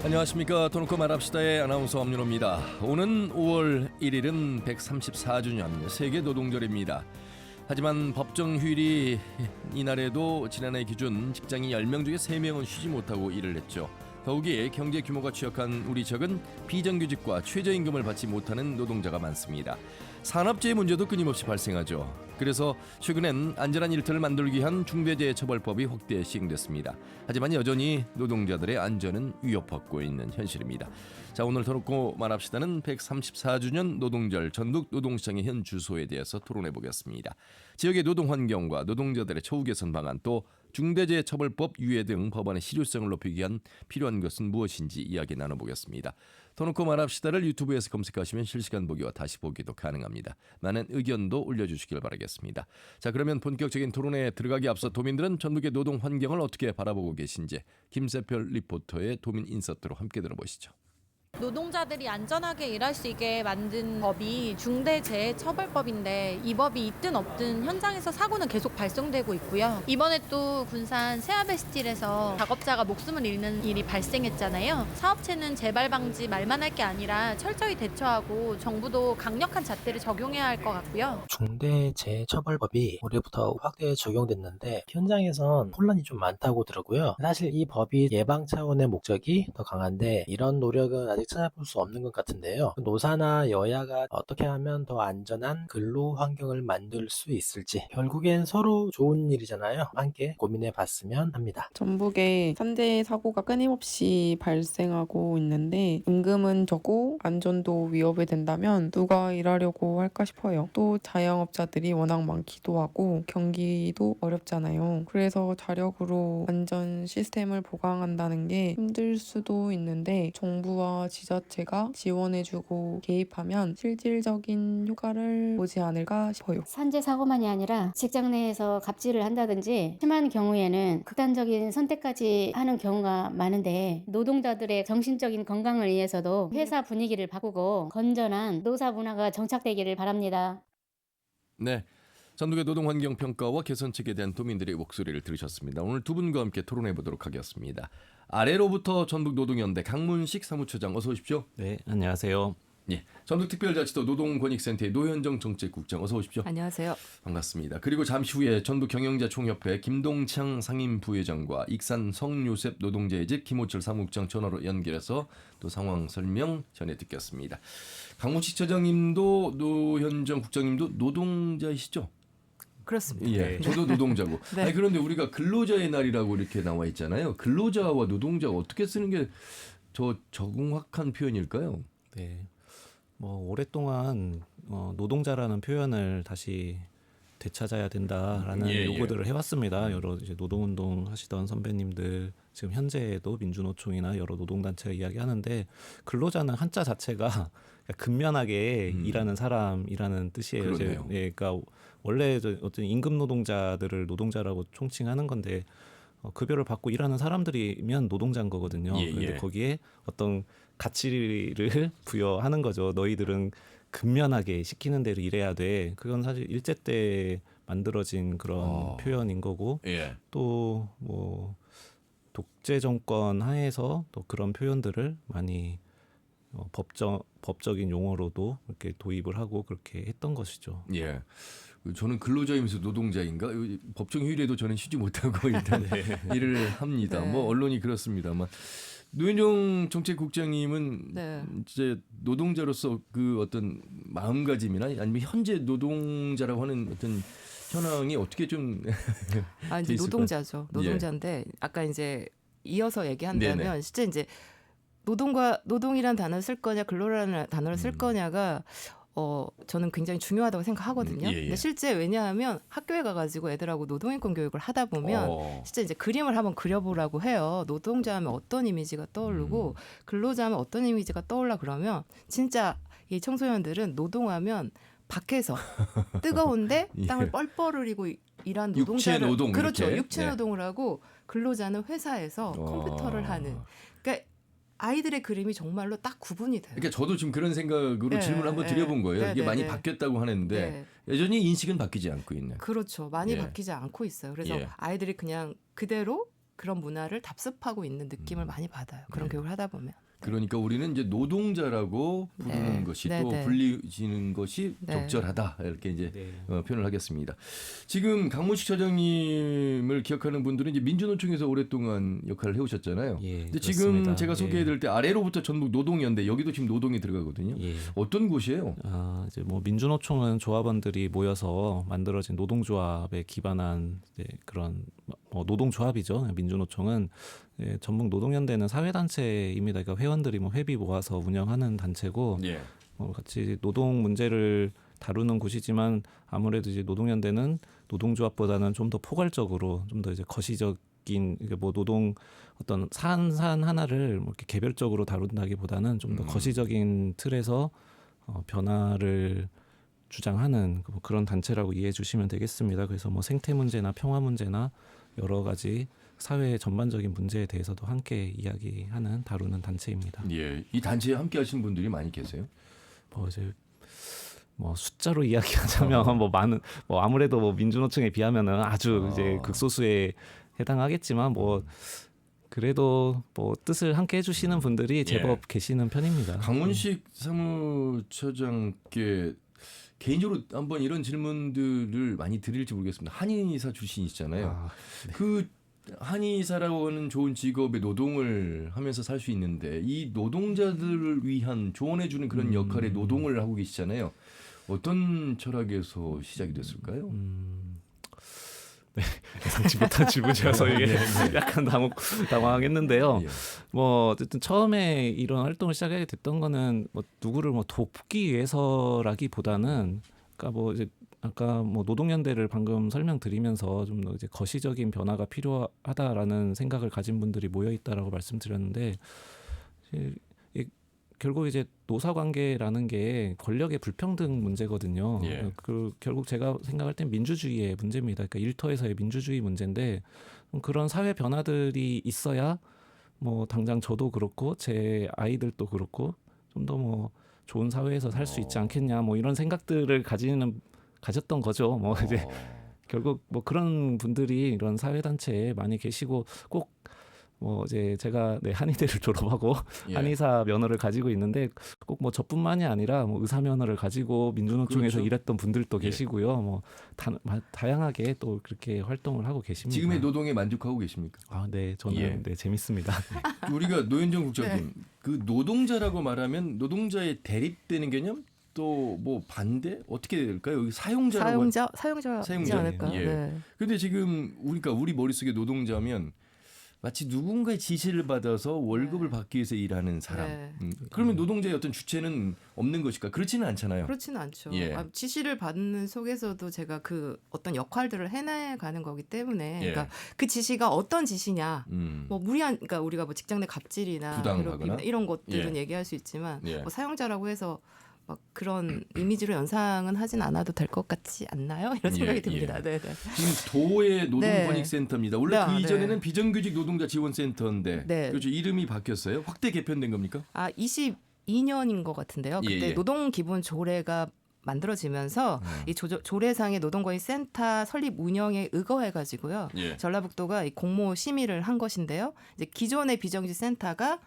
안녕하십니까. 토노코 말합시다의 아나운서 엄윤호입니다. 오는 5월 1일은 134주년 세계노동절입니다. 하지만 법정 휴일이 이날에도 지난해 기준 직장인 10명 중에 3명은 쉬지 못하고 일을 했죠. 더욱이 경제 규모가 취약한 우리 지역은 비정규직과 최저임금을 받지 못하는 노동자가 많습니다. 산업재해 문제도 끊임없이 발생하죠. 그래서 최근엔 안전한 일터를 만들기 위한 중대재해처벌법이 확대 시행됐습니다. 하지만 여전히 노동자들의 안전은 위협받고 있는 현실입니다. 자, 오늘 토놓고 말합시다는 134주년 노동절 전북 노동시장의 현 주소에 대해서 토론해 보겠습니다. 지역의 노동 환경과 노동자들의 처우 개선 방안, 또 중대재해처벌법 유예 등 법안의 실효성을 높이기 위한 필요한 것은 무엇인지 이야기 나눠보겠습니다. 토놓고 말합시다를 유튜브에서 검색하시면 실시간 보기와 다시 보기도 가능합니다. 많은 의견도 올려주시길 바라겠습니다. 자, 그러면 본격적인 토론에 들어가기 앞서 도민들은 전북의 노동 환경을 어떻게 바라보고 계신지 김세별 리포터의 도민 인서트로 함께 들어보시죠. 노동자들이 안전하게 일할 수 있게 만든 법이 중대재해처벌법인데 이 법이 있든 없든 현장에서 사고는 계속 발생되고 있고요. 이번에 또 군산 세아베스틸에서 작업자가 목숨을 잃는 일이 발생했잖아요. 사업체는 재발 방지 말만 할 게 아니라 철저히 대처하고 정부도 강력한 잣대를 적용해야 할 것 같고요. 중대재해처벌법이 올해부터 확대 적용됐는데 현장에선 혼란이 좀 많다고 들었고요. 사실 이 법이 예방 차원의 목적이 더 강한데 이런 노력은 아직 찾아볼 수 없는 것 같은데요. 노사나 여야가 어떻게 하면 더 안전한 근로 환경을 만들 수 있을지 결국엔 서로 좋은 일이잖아요. 함께 고민해 봤으면 합니다. 전북에 산재 사고가 끊임없이 발생하고 있는데 임금은 적고 안전도 위협이 된다면 누가 일하려고 할까 싶어요. 또 자영업자들이 워낙 많기도 하고 경기도 어렵잖아요. 그래서 자력으로 안전 시스템을 보강한다는 게 힘들 수도 있는데 정부와 지자체가 지원해주고 개입하면 실질적인 효과를 보지 않을까 싶어요. 산재 사고만이 아니라 직장 내에서 갑질을 한다든지 심한 경우에는 극단적인 선택까지 하는 경우가 많은데 노동자들의 정신적인 건강을 위해서도 회사 분위기를 바꾸고 건전한 노사 문화가 정착되기를 바랍니다. 네, 전북의 노동환경평가와 개선책에 대한 도민들의 목소리를 들으셨습니다. 오늘 두 분과 함께 토론해 보도록 하겠습니다. 아래로부터 전북노동연대 강문식 사무처장 어서 오십시오. 네, 안녕하세요. 예, 전북특별자치도 노동권익센터의 노현정 정책국장 어서 오십시오. 안녕하세요. 반갑습니다. 그리고 잠시 후에 전북경영자총협회 김동창 상임부회장과 익산 성요셉 노동자의 집 김호철 사무국장 전화로 연결해서 또 상황 설명 전해 듣겠습니다. 강문식 처장님도 노현정 국장님도 노동자이시죠? 그렇습니다. 예, 저도 노동자고. 네. 아니, 그런데 우리가 근로자의 날이라고 이렇게 나와 있잖아요. 근로자와 노동자가 어떻게 쓰는 게 저 정확한 표현일까요? 네, 오랫동안 노동자라는 표현을 다시 되찾아야 된다라는 요구들을 해왔습니다. 여러 이제 노동운동 하시던 선배님들, 지금 현재도 민주노총이나 여러 노동단체가 이야기하는데 근로자는 한자 자체가 근면하게 일하는 사람이라는 뜻이에요. 그러니까 원래 어떤 임금 노동자들을 노동자라고 총칭하는 건데 급여를 받고 일하는 사람들이면 노동자인 거거든요. 그런데 거기에 어떤 가치를 부여하는 거죠. 너희들은 근면하게 시키는 대로 일해야 돼. 그건 사실 일제 때 만들어진 그런 표현인 거고 또 독재 정권 하에서 또 그런 표현들을 많이 법적인 용어로도 이렇게 도입을 하고 그렇게 했던 것이죠. 예. 저는 근로자이면서 노동자인가? 법정 휴일에도 저는 쉬지 못하고 일단 일을 합니다. 네. 언론이 그렇습니다만. 노현정 정책국장님은 이제 노동자로서 그 어떤 마음가짐이나 아니면 현재 노동자라고 하는 어떤 현황이 어떻게 좀 이제 노동자죠. 노동자인데 아까 이제 이어서 얘기한다면 진짜 이제 노동이라는 단어를 쓸 거냐 근로라는 단어를 쓸 거냐가 저는 굉장히 중요하다고 생각하거든요. 근데 실제 왜냐하면 학교에 가가지고 애들하고 노동인권 교육을 하다 보면 진짜 이제 그림을 한번 그려보라고 해요. 노동자 하면 어떤 이미지가 떠오르고 근로자 하면 어떤 이미지가 떠올라 그러면 진짜 이 청소년들은 노동하면 밖에서 뜨거운데 땅을 뻘뻘 흘리고 일한 노동자를 육체 노동 그렇죠. 이렇게. 육체 노동을 하고 근로자는 회사에서 컴퓨터를 하는. 그러니까 아이들의 그림이 정말로 딱 구분이 돼요. 그러니까 저도 지금 그런 생각으로 질문을 한번 드려본 거예요. 이게 많이 바뀌었다고 하는데 여전히 인식은 바뀌지 않고 있는. 그렇죠. 많이 바뀌지 않고 있어요. 그래서 아이들이 그냥 그대로 그런 문화를 답습하고 있는 느낌을 많이 받아요. 그런 교육을 하다 보면. 그러니까 우리는 이제 노동자라고 부르는 네. 것이 네, 또 네. 불리지는 것이 네. 적절하다 이렇게 이제 네. 표현을 하겠습니다. 지금 강문식 차장님을 기억하는 분들은 이제 민주노총에서 오랫동안 역할을 해오셨잖아요. 예, 근데 그렇습니다. 지금 제가 예. 소개해드릴 때 아래로부터 전북 노동연대 여기도 지금 노동이 들어가거든요. 예. 어떤 곳이에요? 이제 뭐 민주노총은 조합원들이 모여서 만들어진 노동조합에 기반한 이제 그런 뭐 노동조합이죠. 민주노총은 전북 노동연대는 사회단체입니다. 그러니까 회원들이 뭐 회비 모아서 운영하는 단체고 예. 같이 노동 문제를 다루는 곳이지만 아무래도 이제 노동연대는 노동조합보다는 좀 더 포괄적으로 좀 더 이제 거시적인 이게 뭐 노동 어떤 사안 하나를 뭐 이렇게 개별적으로 다룬다기보다는 좀 더 거시적인 틀에서 변화를 주장하는 뭐 그런 단체라고 이해해 주시면 되겠습니다. 그래서 뭐 생태 문제나 평화 문제나 여러 가지 사회 전반적인 문제에 대해서도 함께 이야기하는 다루는 단체입니다. 예. 이 단체에 함께 하신 분들이 많이 계세요? 뭐 이제 뭐 숫자로 이야기하자면 뭐 많은 뭐 아무래도 뭐 민주노총에 비하면은 아주 이제 극소수에 해당하겠지만 뭐 그래도 뭐 뜻을 함께 해주시는 분들이 제법 계시는 편입니다. 강문식 사무처장께 개인적으로 한번 이런 질문들을 많이 드릴지 모르겠습니다. 한의사 출신이시잖아요. 네. 그 한의사라고 하는 좋은 직업에 노동을 하면서 살 수 있는데 이 노동자들을 위한 조언해주는 그런 역할의 노동을 하고 계시잖아요. 어떤 철학에서 시작이 됐을까요? 네, 예상치 못한 질문이어서 이게 약간 당황했는데요. 예. 뭐 어쨌든 처음에 이런 활동을 시작하게 됐던 거는 뭐 누구를 뭐 돕기 위해서라기보다는 그러니까 뭐 이제 아까 뭐 노동연대를 방금 설명드리면서 좀 더 이제 거시적인 변화가 필요하다라는 생각을 가진 분들이 모여 있다라고 말씀드렸는데 결국 이제 노사관계라는 게 권력의 불평등 문제거든요. 예. 결국 제가 생각할 땐 민주주의의 문제입니다. 그러니까 일터에서의 민주주의 문제인데 그런 사회 변화들이 있어야 뭐 당장 저도 그렇고 제 아이들도 그렇고 좀 더 뭐 좋은 사회에서 살 수 있지 않겠냐 뭐 이런 생각들을 가졌던 거죠. 뭐 이제 결국 뭐 그런 분들이 이런 사회 단체에 많이 계시고 꼭 뭐 이제 제가 한의대를 졸업하고 예. 한의사 면허를 가지고 있는데 꼭 뭐 저뿐만이 아니라 뭐 의사 면허를 가지고 민주노총에서 그렇죠. 일했던 분들도 예. 계시고요. 뭐 다양하게 또 그렇게 활동을 하고 계십니다. 지금의 노동에 만족하고 계십니까? 네, 저는 예. 네, 재밌습니다. 우리가 노현정 국장님, 그 노동자라고 말하면 노동자의 대립되는 개념 또 뭐 반대 어떻게 될까요? 여기 사용자라고 사용자지 않을까? 예. 네. 근데 지금 우리 머릿속에 노동자면 마치 누군가의 지시를 받아서 월급을 받기 위해서 일하는 사람. 네. 그러면 노동자의 어떤 주체는 없는 것일까? 그렇지는 않잖아요. 그렇지는 않죠. 예. 지시를 받는 속에서도 제가 그 어떤 역할들을 해내가는 거기 때문에, 예. 그러니까 그 지시가 어떤 지시냐, 음. 뭐 무리한, 그러니까 우리가 뭐 직장 내 갑질이나 부당하거나? 괴롭힘이나 이런 것들은 예. 얘기할 수 있지만, 예. 뭐 사용자라고 해서 막 그런 이미지로 연상은 하진 않아도 될 것 같지 않나요? 이런 생각이 예, 듭니다. 예. 네, 네. 지금 도의 네. 노동권익센터입니다. 원래 그 네, 이전에는 네. 비정규직 노동자 지원센터인데 네. 그렇죠. 이름이 바뀌었어요. 확대 개편된 겁니까? 22년인 것 같은데요. 예, 그때 예. 노동기본 조례가 만들어지면서 이 조례상의 노동권익센터 설립 운영에 의거해가지고요. 예. 전라북도가 이 공모 심의를 한 것인데요. 이제 기존의 비정규직 센터가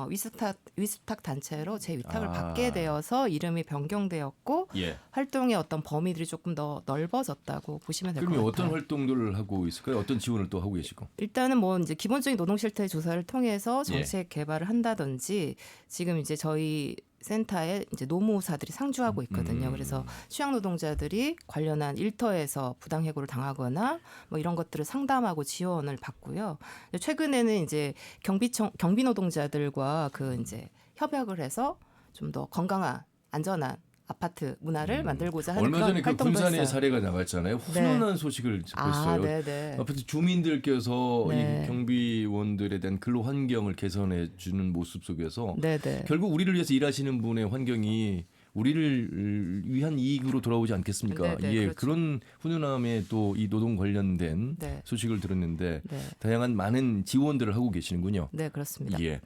위스탁 단체로 재위탁을 받게 되어서 이름이 변경되었고 예. 활동의 어떤 범위들이 조금 더 넓어졌다고 보시면 될 것 같아요. 그러면 어떤 활동들을 하고 있을까요? 어떤 지원을 또 하고 계시고? 일단은 뭐 이제 기본적인 노동 실태 조사를 통해서 예. 정책 개발을 한다든지 지금 이제 저희 센터에 이제 노무사들이 상주하고 있거든요. 그래서 취약 노동자들이 관련한 일터에서 부당해고를 당하거나 뭐 이런 것들을 상담하고 지원을 받고요. 최근에는 이제 경비 노동자들과 그 이제 협약을 해서 좀 더 건강한 안전한 아파트 문화를 만들고자 하는 얼마 그런 전에 그 활동도 군산의 했어요. 사례가 나왔잖아요. 훈훈한 소식을 접했어요. 네네. 아파트 주민들께서 네. 이 경비원들에 대한 근로 환경을 개선해 주는 모습 속에서 네네. 결국 우리를 위해서 일하시는 분의 환경이 우리를 위한 이익으로 돌아오지 않겠습니까? 네네, 예, 그렇죠. 그런 훈훈함에 또 이 노동 관련된 네. 소식을 들었는데 네. 다양한 많은 지원들을 하고 계시는군요. 네, 그렇습니다. 예. 네.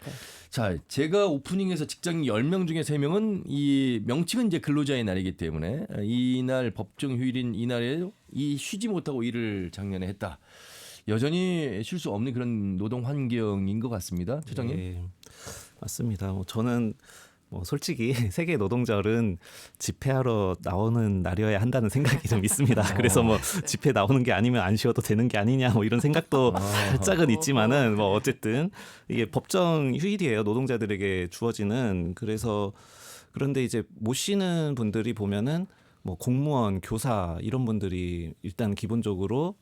자, 제가 오프닝에서 직장인 10명 중에 3명은 이 명칭은 이제 근로자의 날이기 때문에 이날 법정 휴일인 이날에 이 쉬지 못하고 일을 작년에 했다. 여전히 쉴 수 없는 그런 노동 환경인 것 같습니다. 처장님. 예, 맞습니다. 저는 솔직히 세계 노동절은 집회하러 나오는 날이어야 한다는 생각이 좀 있습니다. 그래서 집회 나오는 게 아니면 안 쉬어도 되는 게 아니냐 이런 생각도 살짝은 있지만은 어쨌든 이게 법정 휴일이에요. 노동자들에게 주어지는. 그래서 그런데 이제 못 쉬는 분들이 보면은 공무원, 교사 이런 분들이 일단 기본적으로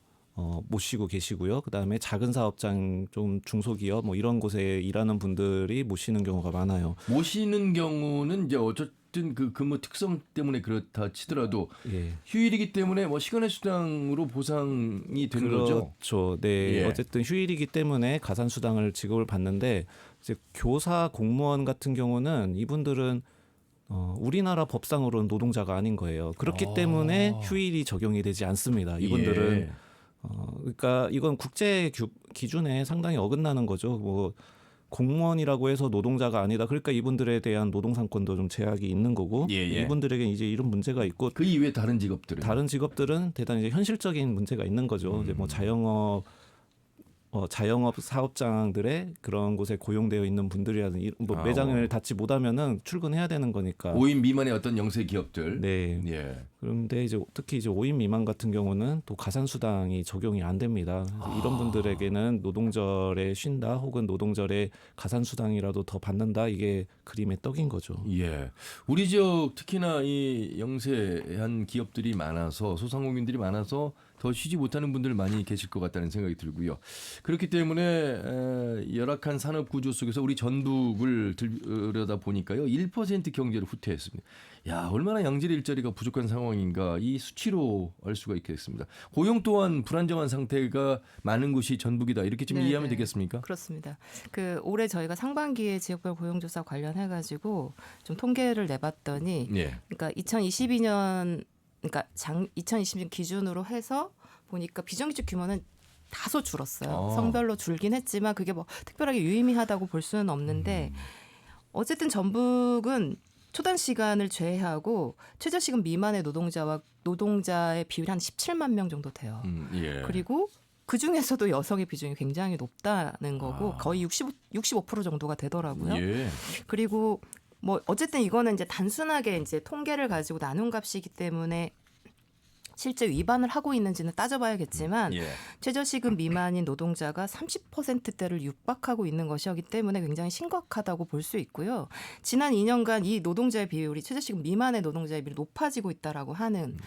못 쉬고 계시고요. 그다음에 작은 사업장, 좀 중소기업 이런 곳에 일하는 분들이 못 쉬는 경우가 많아요. 못 쉬는 경우는 이제 어쨌든 그 근무 특성 때문에 그렇다 치더라도 예. 휴일이기 때문에 시간의 수당으로 보상이 되는 거죠. 그렇죠. 네. 예. 어쨌든 휴일이기 때문에 가산 수당을 지급을 받는데 이제 교사, 공무원 같은 경우는 이분들은 우리나라 법상으로는 노동자가 아닌 거예요. 그렇기 때문에 휴일이 적용이 되지 않습니다. 이분들은 예. 그러니까 이건 국제 기준에 상당히 어긋나는 거죠. 공무원이라고 해서 노동자가 아니다. 그러니까 이분들에 대한 노동상권도 좀 제약이 있는 거고 예. 이분들에게 이제 이런 문제가 있고 그 이외에 다른 직업들은 다른 직업들은 대단히 이제 현실적인 문제가 있는 거죠. 이제 자영업 사업장들의 그런 곳에 고용되어 있는 분들이라든지 매장을 닫지 못하면은 출근해야 되는 거니까. 5인 미만의 어떤 영세 기업들. 네. 예. 그런데 이제 특히 이제 5인 미만 같은 경우는 또 가산 수당이 적용이 안 됩니다. 그래서 이런 분들에게는 노동절에 쉰다 혹은 노동절에 가산 수당이라도 더 받는다, 이게 그림의 떡인 거죠. 예. 우리 지역 특히나 이 영세한 기업들이 많아서 소상공인들이 많아서 더 쉬지 못하는 분들 많이 계실 것 같다는 생각이 들고요. 그렇기 때문에 열악한 산업 구조 속에서 우리 전북을 들여다 보니까요. 1% 경제를 후퇴했습니다. 야, 얼마나 양질 일자리가 부족한 상황인가 이 수치로 알 수가 있겠습니다. 고용 또한 불안정한 상태가 많은 곳이 전북이다. 이렇게 좀 이해하면 되겠습니까? 그렇습니다. 올해 저희가 상반기에 지역별 고용조사 관련해가지고 좀 통계를 내봤더니, 예. 그러니까 2022년 기준으로 해서 보니까 비정규직 규모는 다소 줄었어요. 성별로 줄긴 했지만 그게 특별하게 유의미하다고 볼 수는 없는데 어쨌든 전북은 초단 시간을 제외하고 최저시급 미만의 노동자의 비율이 한 17만 명 정도 돼요. 예. 그리고 그 중에서도 여성의 비중이 굉장히 높다는 거고 거의 65% 정도가 되더라고요. 예. 그리고 어쨌든 이거는 이제 단순하게 이제 통계를 가지고 나눈 값이기 때문에 실제 위반을 하고 있는지는 따져봐야겠지만 예. 최저시급 미만인 노동자가 30%대를 육박하고 있는 것이기 때문에 굉장히 심각하다고 볼 수 있고요. 지난 2년간 이 노동자의 비율이 최저시급 미만의 노동자의 비율이 높아지고 있다라고 하는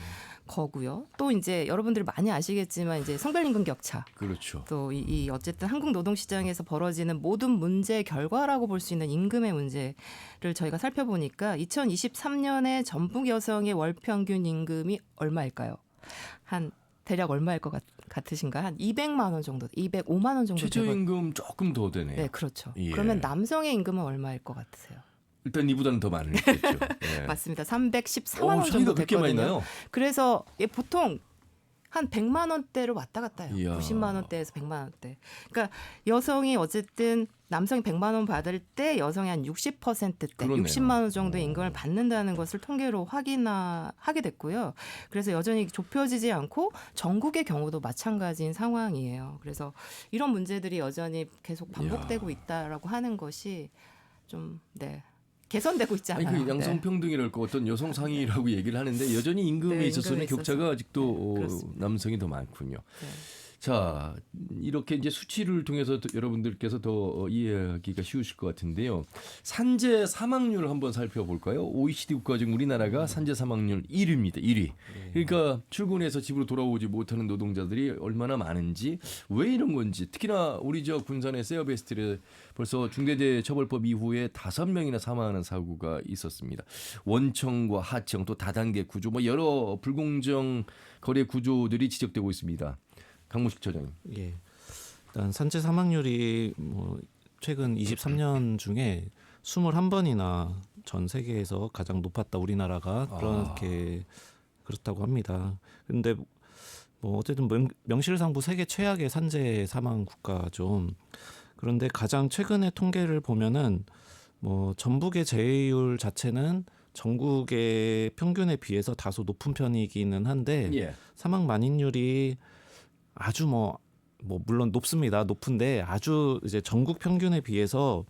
거고요. 또 이제 여러분들이 많이 아시겠지만 이제 성별임금 격차. 그렇죠. 또 이 어쨌든 한국 노동시장에서 벌어지는 모든 문제의 결과라고 볼 수 있는 임금의 문제를 저희가 살펴보니까 2023년에 전북 여성의 월 평균 임금이 얼마일까요? 한 대략 얼마일 것 같으신가요? 한 200만 원 정도, 205만 원 정도. 최저임금 조금 더 되네요. 네, 그렇죠. 예. 그러면 남성의 임금은 얼마일 것 같으세요? 일단 이보다는 더 많겠죠. 예. 맞습니다. 314만 원 차이가 정도 그렇게 많이 됐거든요. 나요? 그래서 보통 한 100만 원대로 왔다 갔다 해요. 이야. 90만 원대에서 100만 원대. 그러니까 여성이 어쨌든 남성이 100만 원 받을 때 여성이 한 60%대, 그러네요. 60만 원 정도의 임금을 받는다는 것을 통계로 확인하게 됐고요. 그래서 여전히 좁혀지지 않고 전국의 경우도 마찬가지인 상황이에요. 그래서 이런 문제들이 여전히 계속 반복되고 있다라고 하는 것이 좀 개선되고 있지 않아요. 아니, 그 양성평등이랄까 어떤 여성 상위라고 얘기를 하는데 여전히 임금에 있어서는 임금에 격차가 있어서. 아직도 그렇습니다. 남성이 더 많군요. 네. 자, 이렇게 이제 수치를 통해서 여러분들께서 더 이해하기가 쉬우실 것 같은데요. 산재 사망률 한번 살펴볼까요? OECD 국가 중 우리나라가 산재 사망률 1위입니다. 1위. 그러니까 출근해서 집으로 돌아오지 못하는 노동자들이 얼마나 많은지, 왜 이런 건지, 특히나 우리 저 군산의 세어베스트에 벌써 중대재해처벌법 이후에 5명이나 사망하는 사고가 있었습니다. 원청과 하청 또 다단계 구조, 여러 불공정 거래 구조들이 지적되고 있습니다. 강무식 처장님. 예. 일단 산재 사망률이 최근 23년 중에 21번이나 전 세계에서 가장 높았다, 우리나라가. 그렇다고 합니다. 그런데 어쨌든 명실상부 세계 최악의 산재 사망 국가죠. 그런데 가장 최근의 통계를 보면은 전북의 재해율 자체는 전국의 평균에 비해서 다소 높은 편이기는 한데 예. 사망 만인율이 아주 뭐 물론 높습니다. 높은데 아주 이제 전국 평균에 비해서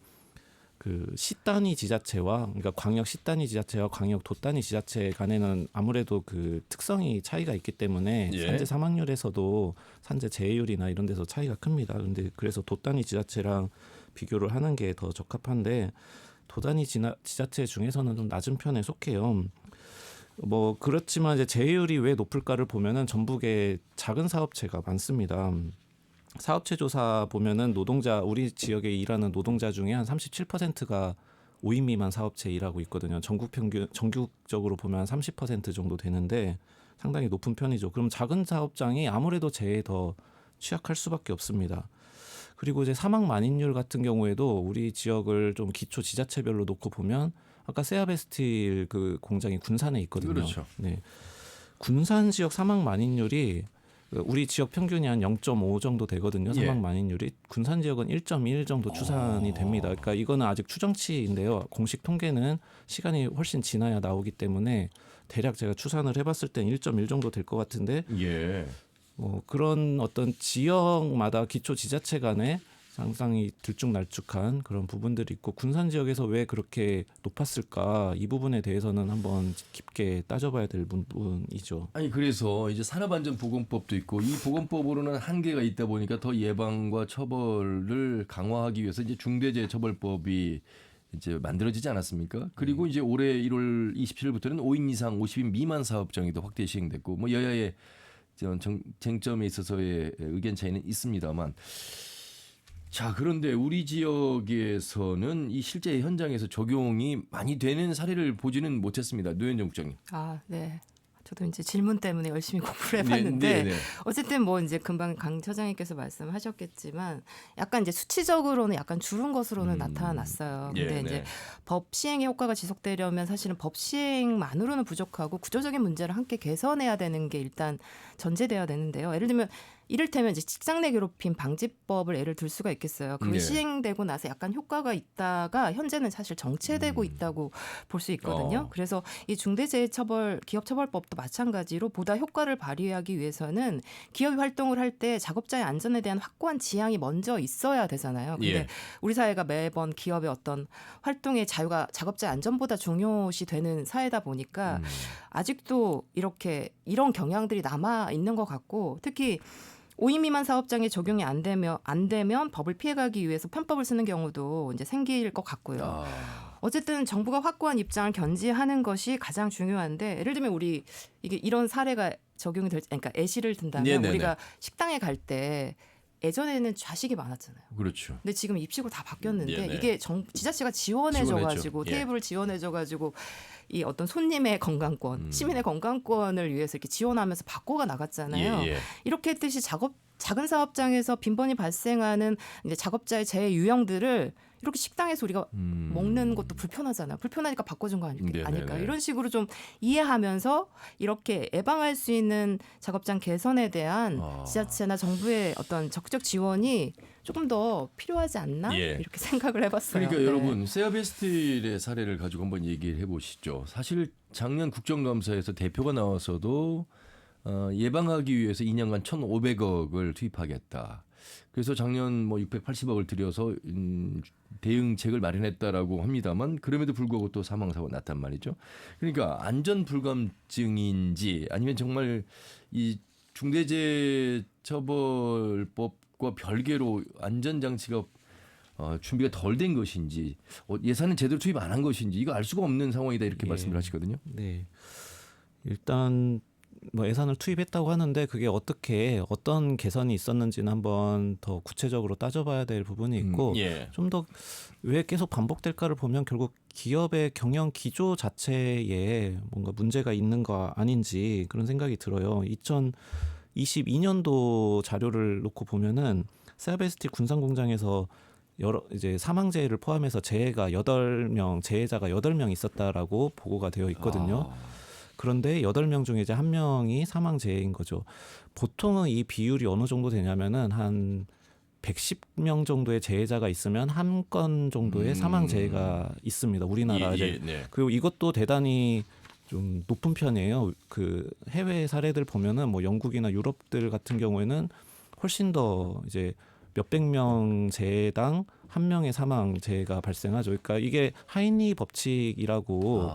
그 시단위 지자체와 그러니까 광역 시단위 지자체와 광역 도단위 지자체 간에는 아무래도 그 특성이 차이가 있기 때문에 예. 산재 사망률에서도 산재 재해율이나 이런 데서 차이가 큽니다. 그런데 그래서 도단위 지자체랑 비교를 하는 게 더 적합한데 도단위 지자체 중에서는 좀 낮은 편에 속해요. 뭐 그렇지만 이제 재해율이 왜 높을까를 보면은 전북에 작은 사업체가 많습니다. 사업체 조사 보면은 우리 지역에 일하는 노동자 중에 한 37%가 5인 미만 사업체 일하고 있거든요. 전국적으로 보면 한 30% 정도 되는데 상당히 높은 편이죠. 그럼 작은 사업장이 아무래도 재해에 더 취약할 수밖에 없습니다. 그리고 이제 사망 만인율 같은 경우에도 우리 지역을 좀 기초 지자체별로 놓고 보면 아까 세아베스틸 그 공장이 군산에 있거든요. 그렇죠. 네. 군산 지역 사망 만인율이 우리 지역 평균이 한 0.5 정도 되거든요. 사망 예. 만인율이. 군산 지역은 1.1 정도 추산이 됩니다. 그러니까 이거는 아직 추정치인데요. 공식 통계는 시간이 훨씬 지나야 나오기 때문에 대략 제가 추산을 해봤을 땐 1.1 정도 될 것 같은데 예. 그런 어떤 지역마다 기초 지자체 간에 상당히 들쭉날쭉한 그런 부분들이 있고 군산 지역에서 왜 그렇게 높았을까 이 부분에 대해서는 한번 깊게 따져봐야 될 부분이죠. 아니 그래서 이제 산업안전보건법도 있고 이 보건법으로는 한계가 있다 보니까 더 예방과 처벌을 강화하기 위해서 이제 중대재해처벌법이 이제 만들어지지 않았습니까? 그리고 이제 올해 1월 27일부터는 5인 이상 50인 미만 사업장에도 확대 시행됐고 뭐 여야의 쟁점에 있어서의 의견 차이는 있습니다만. 자, 그런데 우리 지역에서는 이 실제 현장에서 적용이 많이 되는 사례를 보지는 못했습니다. 노현정 국장님. 아, 네. 저도 이제 질문 때문에 열심히 공부를 해봤는데 어쨌든 뭐 이제 금방 강 처장님께서 말씀하셨겠지만 약간 이제 수치적으로는 약간 줄은 것으로는 나타났어요. 근데 이제 법 시행의 효과가 지속되려면 사실은 법 시행만으로는 부족하고 구조적인 문제를 함께 개선해야 되는 게 일단 전제돼야 되는데요. 예를 들면 이를테면 이제 직장 내 괴롭힘 방지법을 예를 들 수가 있겠어요. 그게 시행되고 나서 약간 효과가 있다가 현재는 사실 정체되고 있다고 볼 수 있거든요. 그래서 이 중대재해처벌 기업처벌법도 마찬가지로 보다 효과를 발휘하기 위해서는 기업이 활동을 할 때 작업자의 안전에 대한 확고한 지향이 먼저 있어야 되잖아요. 근데 우리 사회가 매번 기업의 어떤 활동의 자유가 작업자의 안전보다 중요시 되는 사회다 보니까 아직도 이런 경향들이 남아 있는 것 같고 특히 5인 미만 사업장에 적용이 안 되면 법을 피해가기 위해서 편법을 쓰는 경우도 이제 생길 것 같고요. 어쨌든 정부가 확고한 입장을 견지하는 것이 가장 중요한데 예를 들면 우리 이런 사례가 적용이 그러니까 예시를 든다면 우리가 식당에 갈 때 예전에는 좌식이 많았잖아요. 그렇죠. 근데 지금 입식으로 다 바뀌었는데 이게 지자체가 지원해줘가지고 테이블을 지원해줘가지고 이 어떤 손님의 건강권, 시민의 건강권을 위해서 이렇게 지원하면서 바꿔가 나갔잖아요. 이렇게 했듯이 작은 사업장에서 빈번히 발생하는 이제 작업자의 재해 유형들을 이렇게 식당에서 우리가 먹는 것도 불편하잖아요. 불편하니까 바꿔준 거 아닐까. 이런 식으로 좀 이해하면서 이렇게 예방할 수 있는 작업장 개선에 대한 지자체나 정부의 어떤 적극적 지원이 조금 더 필요하지 않나 이렇게 생각을 해봤어요. 그러니까 여러분 세아베스틸의 사례를 가지고 한번 얘기를 해보시죠. 사실 작년 국정감사에서 대표가 나와서도 예방하기 위해서 2년간 1,500억을 투입하겠다. 그래서 작년 뭐 680억을 들여서 대응책을 마련했다라고 합니다만 그럼에도 불구하고 또 사망사고가 났단 말이죠. 그러니까 안전 불감증인지 아니면 정말 이 중대재해처벌법과 별개로 안전장치가 준비가 덜 된 것인지 예산은 제대로 투입 안 한 것인지 이거 알 수가 없는 상황이다 이렇게 말씀을 하시거든요. 네. 일단 뭐 예산을 투입했다고 하는데 그게 어떤 개선이 있었는지는 한번 더 구체적으로 따져봐야 될 부분이 있고 좀 더 왜 계속 반복될까를 보면 결국 기업의 경영 기조 자체에 뭔가 문제가 있는 거 아닌지 그런 생각이 들어요. 2022년도 자료를 놓고 보면은 세아베스틸 군산공장에서 여러 이제 사망재해를 포함해서 재해자가 8명 있었다라고 보고가 되어 있거든요. 그런데 8명 중에 이제 1명이 사망재해인 거죠. 보통은 이 비율이 어느 정도 되냐면은 한 110명 정도의 재해자가 있으면 한 건 정도의 사망재해가 있습니다. 우리나라 그리고 이것도 대단히 좀 높은 편이에요. 그 해외 사례들 보면은 뭐 영국이나 유럽들 같은 경우에는 훨씬 더 이제 몇백 명 재해당 한 명의 사망재가 발생하죠. 그러니까 이게 하이니 법칙이라고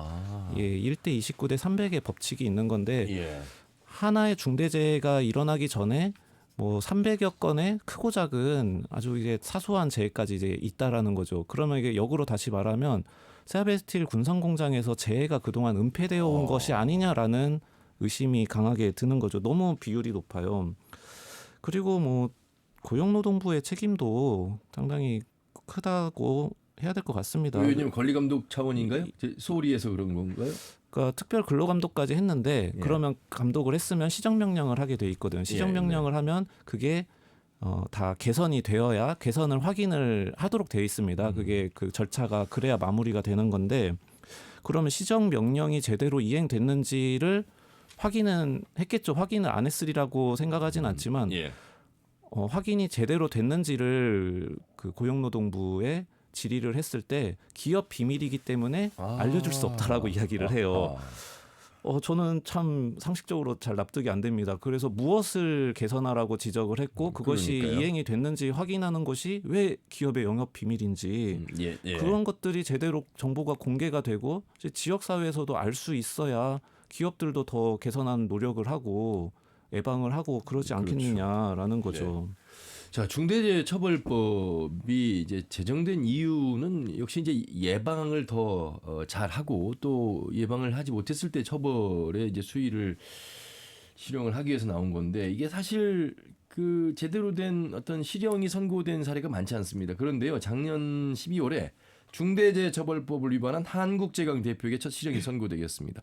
예, 1대 29대 300의 법칙이 있는 건데 예. 하나의 중대재해가 일어나기 전에 뭐 300여 건의 크고 작은 아주 이게 사소한 재해까지 이제 있다라는 거죠. 그러면 이게 역으로 다시 말하면 세아베스틸 군산공장에서 재해가 그동안 은폐되어 온 것이 아니냐라는 의심이 강하게 드는 거죠. 너무 비율이 높아요. 그리고 뭐 고용노동부의 책임도 상당히 크다고 해야 될 것 같습니다. 왜냐면 관리감독 차원인가요? 소리에서 그런 건가요? 그러니까 특별 근로감독까지 했는데 예. 그러면 감독을 했으면 시정명령을 하게 돼 있거든요. 시정명령을 하면 그게 다 개선이 되어야 개선을 확인을 하도록 되어 있습니다. 그게 그 절차가 그래야 마무리가 되는 건데 그러면 시정명령이 제대로 이행됐는지를 확인은 했겠죠. 확인을 안 했으리라고 생각하진 않지만 예. 확인이 제대로 됐는지를 그 고용노동부에 질의를 했을 때 기업 비밀이기 때문에 알려줄 수 없다라고 이야기를 해요. 저는 참 상식적으로 잘 납득이 안 됩니다. 그래서 무엇을 개선하라고 지적을 했고 그것이 그러니까요. 이행이 됐는지 확인하는 것이 왜 기업의 영업 비밀인지 그런 것들이 제대로 정보가 공개가 되고 이제 지역사회에서도 알 수 있어야 기업들도 더 개선하는 노력을 하고 예방을 하고 그러지 않겠느냐라는 거죠. 자, 중대재해처벌법이 이제 제정된 이유는 역시 이제 예방을 더 잘하고 또 예방을 하지 못했을 때 처벌의 이제 수위를 실형을 하기 위해서 나온 건데 이게 사실 그 제대로 된 어떤 실형이 선고된 사례가 많지 않습니다. 그런데요, 작년 12월에 중대재해처벌법을 위반한 한국제강 대표에게 첫 실형이 선고되겠습니다.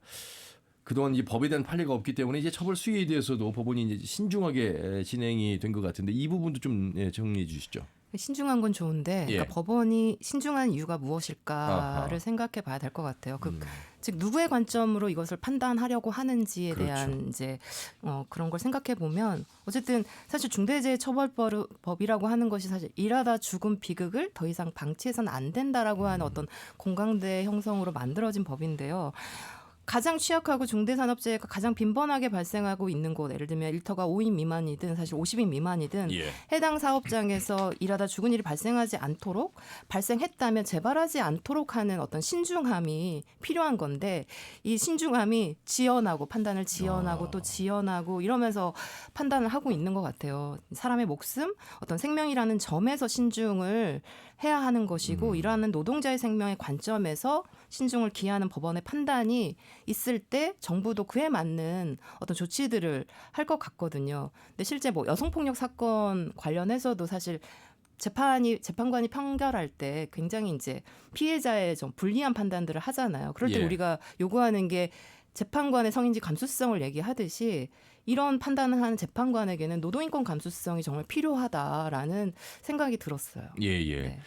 그동안 이제 법에 대한 판례가 없기 때문에 이제 처벌 수위에 대해서도 법원이 이제 신중하게 진행이 된 것 같은데 이 부분도 좀 정리해 주시죠. 신중한 건 좋은데 예. 그러니까 법원이 신중한 이유가 무엇일까를 아하. 생각해 봐야 될 것 같아요. 즉 누구의 관점으로 이것을 판단하려고 하는지에 그렇죠. 대한 이제 그런 걸 생각해 보면 어쨌든 사실 중대재해처벌법이라고 하는 것이 사실 일하다 죽은 비극을 더 이상 방치해서는 안 된다라고 하는 어떤 공감대 형성으로 만들어진 법인데요. 가장 취약하고 중대산업재해가 가장 빈번하게 발생하고 있는 곳, 예를 들면 일터가 5인 미만이든 사실 50인 미만이든 해당 사업장에서 일하다 죽은 일이 발생하지 않도록 발생했다면 재발하지 않도록 하는 어떤 신중함이 필요한 건데 이 신중함이 지연하고 판단을 지연하고 또 지연하고 이러면서 판단을 하고 있는 것 같아요. 사람의 목숨, 어떤 생명이라는 점에서 신중을 해야 하는 것이고 이러한 노동자의 생명의 관점에서 신중을 기하는 법원의 판단이 있을 때 정부도 그에 맞는 어떤 조치들을 할 것 같거든요. 근데 실제 뭐 여성폭력 사건 관련해서도 사실 재판관이 판결할 때 굉장히 이제 피해자의 좀 불리한 판단들을 하잖아요. 그럴 때 우리가 요구하는 게 재판관의 성인지 감수성을 얘기하듯이 이런 판단을 하는 재판관에게는 노동인권 감수성이 정말 필요하다라는 생각이 들었어요. 네.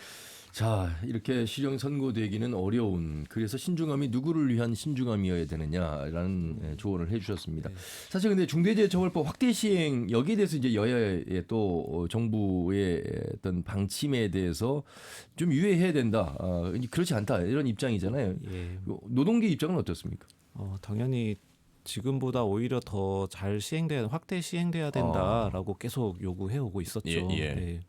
자, 이렇게 실형 선고되기는 어려운, 그래서 신중함이 누구를 위한 신중함이어야 되느냐라는 조언을 해주셨습니다. 사실 근데 중대재해처벌법 확대 시행 여기에 대해서 이제 여야의 또 정부의 어떤 방침에 대해서 좀 유의해야 된다. 그렇지 않다 이런 입장이잖아요. 노동계 입장은 어떻습니까? 당연히 지금보다 오히려 더 잘 확대 시행돼야 된다라고 계속 요구해오고 있었죠. 네.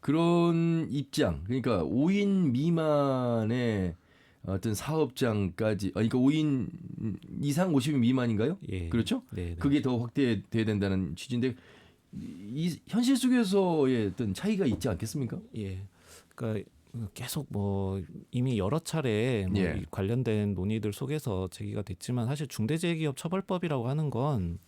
그런 입장, 그러니까 5인 미만의 어떤 사업장까지, 그러니까 5인 이상 50인 미만인가요? 그렇죠? 네. 그게 더 확대돼야 된다는 취지인데 이 현실 속에서의 어떤 차이가 있지 않겠습니까? 그러니까 계속 뭐 이미 여러 차례 뭐 이 관련된 논의들 속에서 제기가 됐지만 사실 중대재해기업처벌법이라고 하는 건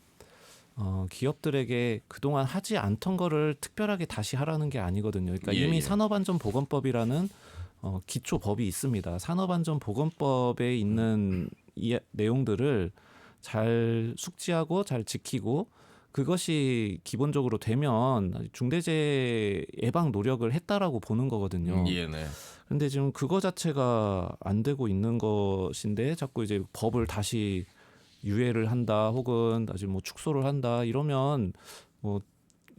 기업들에게 그동안 하지 않던 거를 특별하게 다시 하라는 게 아니거든요. 그러니까 이미 산업안전보건법이라는 기초 법이 있습니다. 산업안전보건법에 있는 이 내용들을 잘 숙지하고 잘 지키고 그것이 기본적으로 되면 중대재해 예방 노력을 했다라고 보는 거거든요. 그런데 지금 그거 자체가 안 되고 있는 것인데 자꾸 이제 법을 다시 유예를 한다 혹은 다시 뭐 축소를 한다 이러면 뭐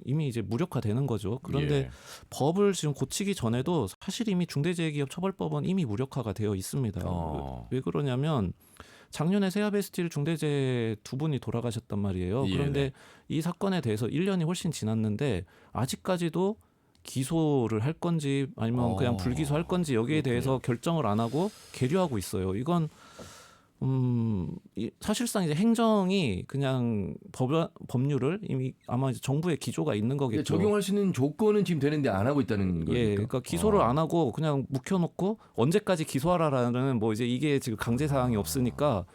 이미 이제 무력화되는 거죠. 그런데 법을 지금 고치기 전에도 사실 이미 중대재해기업처벌법은 이미 무력화가 되어 있습니다. 왜 그러냐면 작년에 세아베스틸 중대재 두 분이 돌아가셨단 말이에요. 예, 그런데 네. 이 사건에 대해서 1년이 훨씬 지났는데 아직까지도 기소를 할 건지 아니면 그냥 불기소할 건지 여기에 그렇군요. 대해서 결정을 안 하고 계류하고 있어요. 이건 사실상 이제 행정이 그냥 법률을 이미 아마 이제 정부의 기조가 있는 근데 거겠죠. 적용할 수 있는 조건은 지금 되는데 안 하고 있다는 거니까. 예, 그러니까 기소를 안 하고 그냥 묵혀놓고 언제까지 기소하라라는 뭐 이제 이게 지금 강제 사항이 없으니까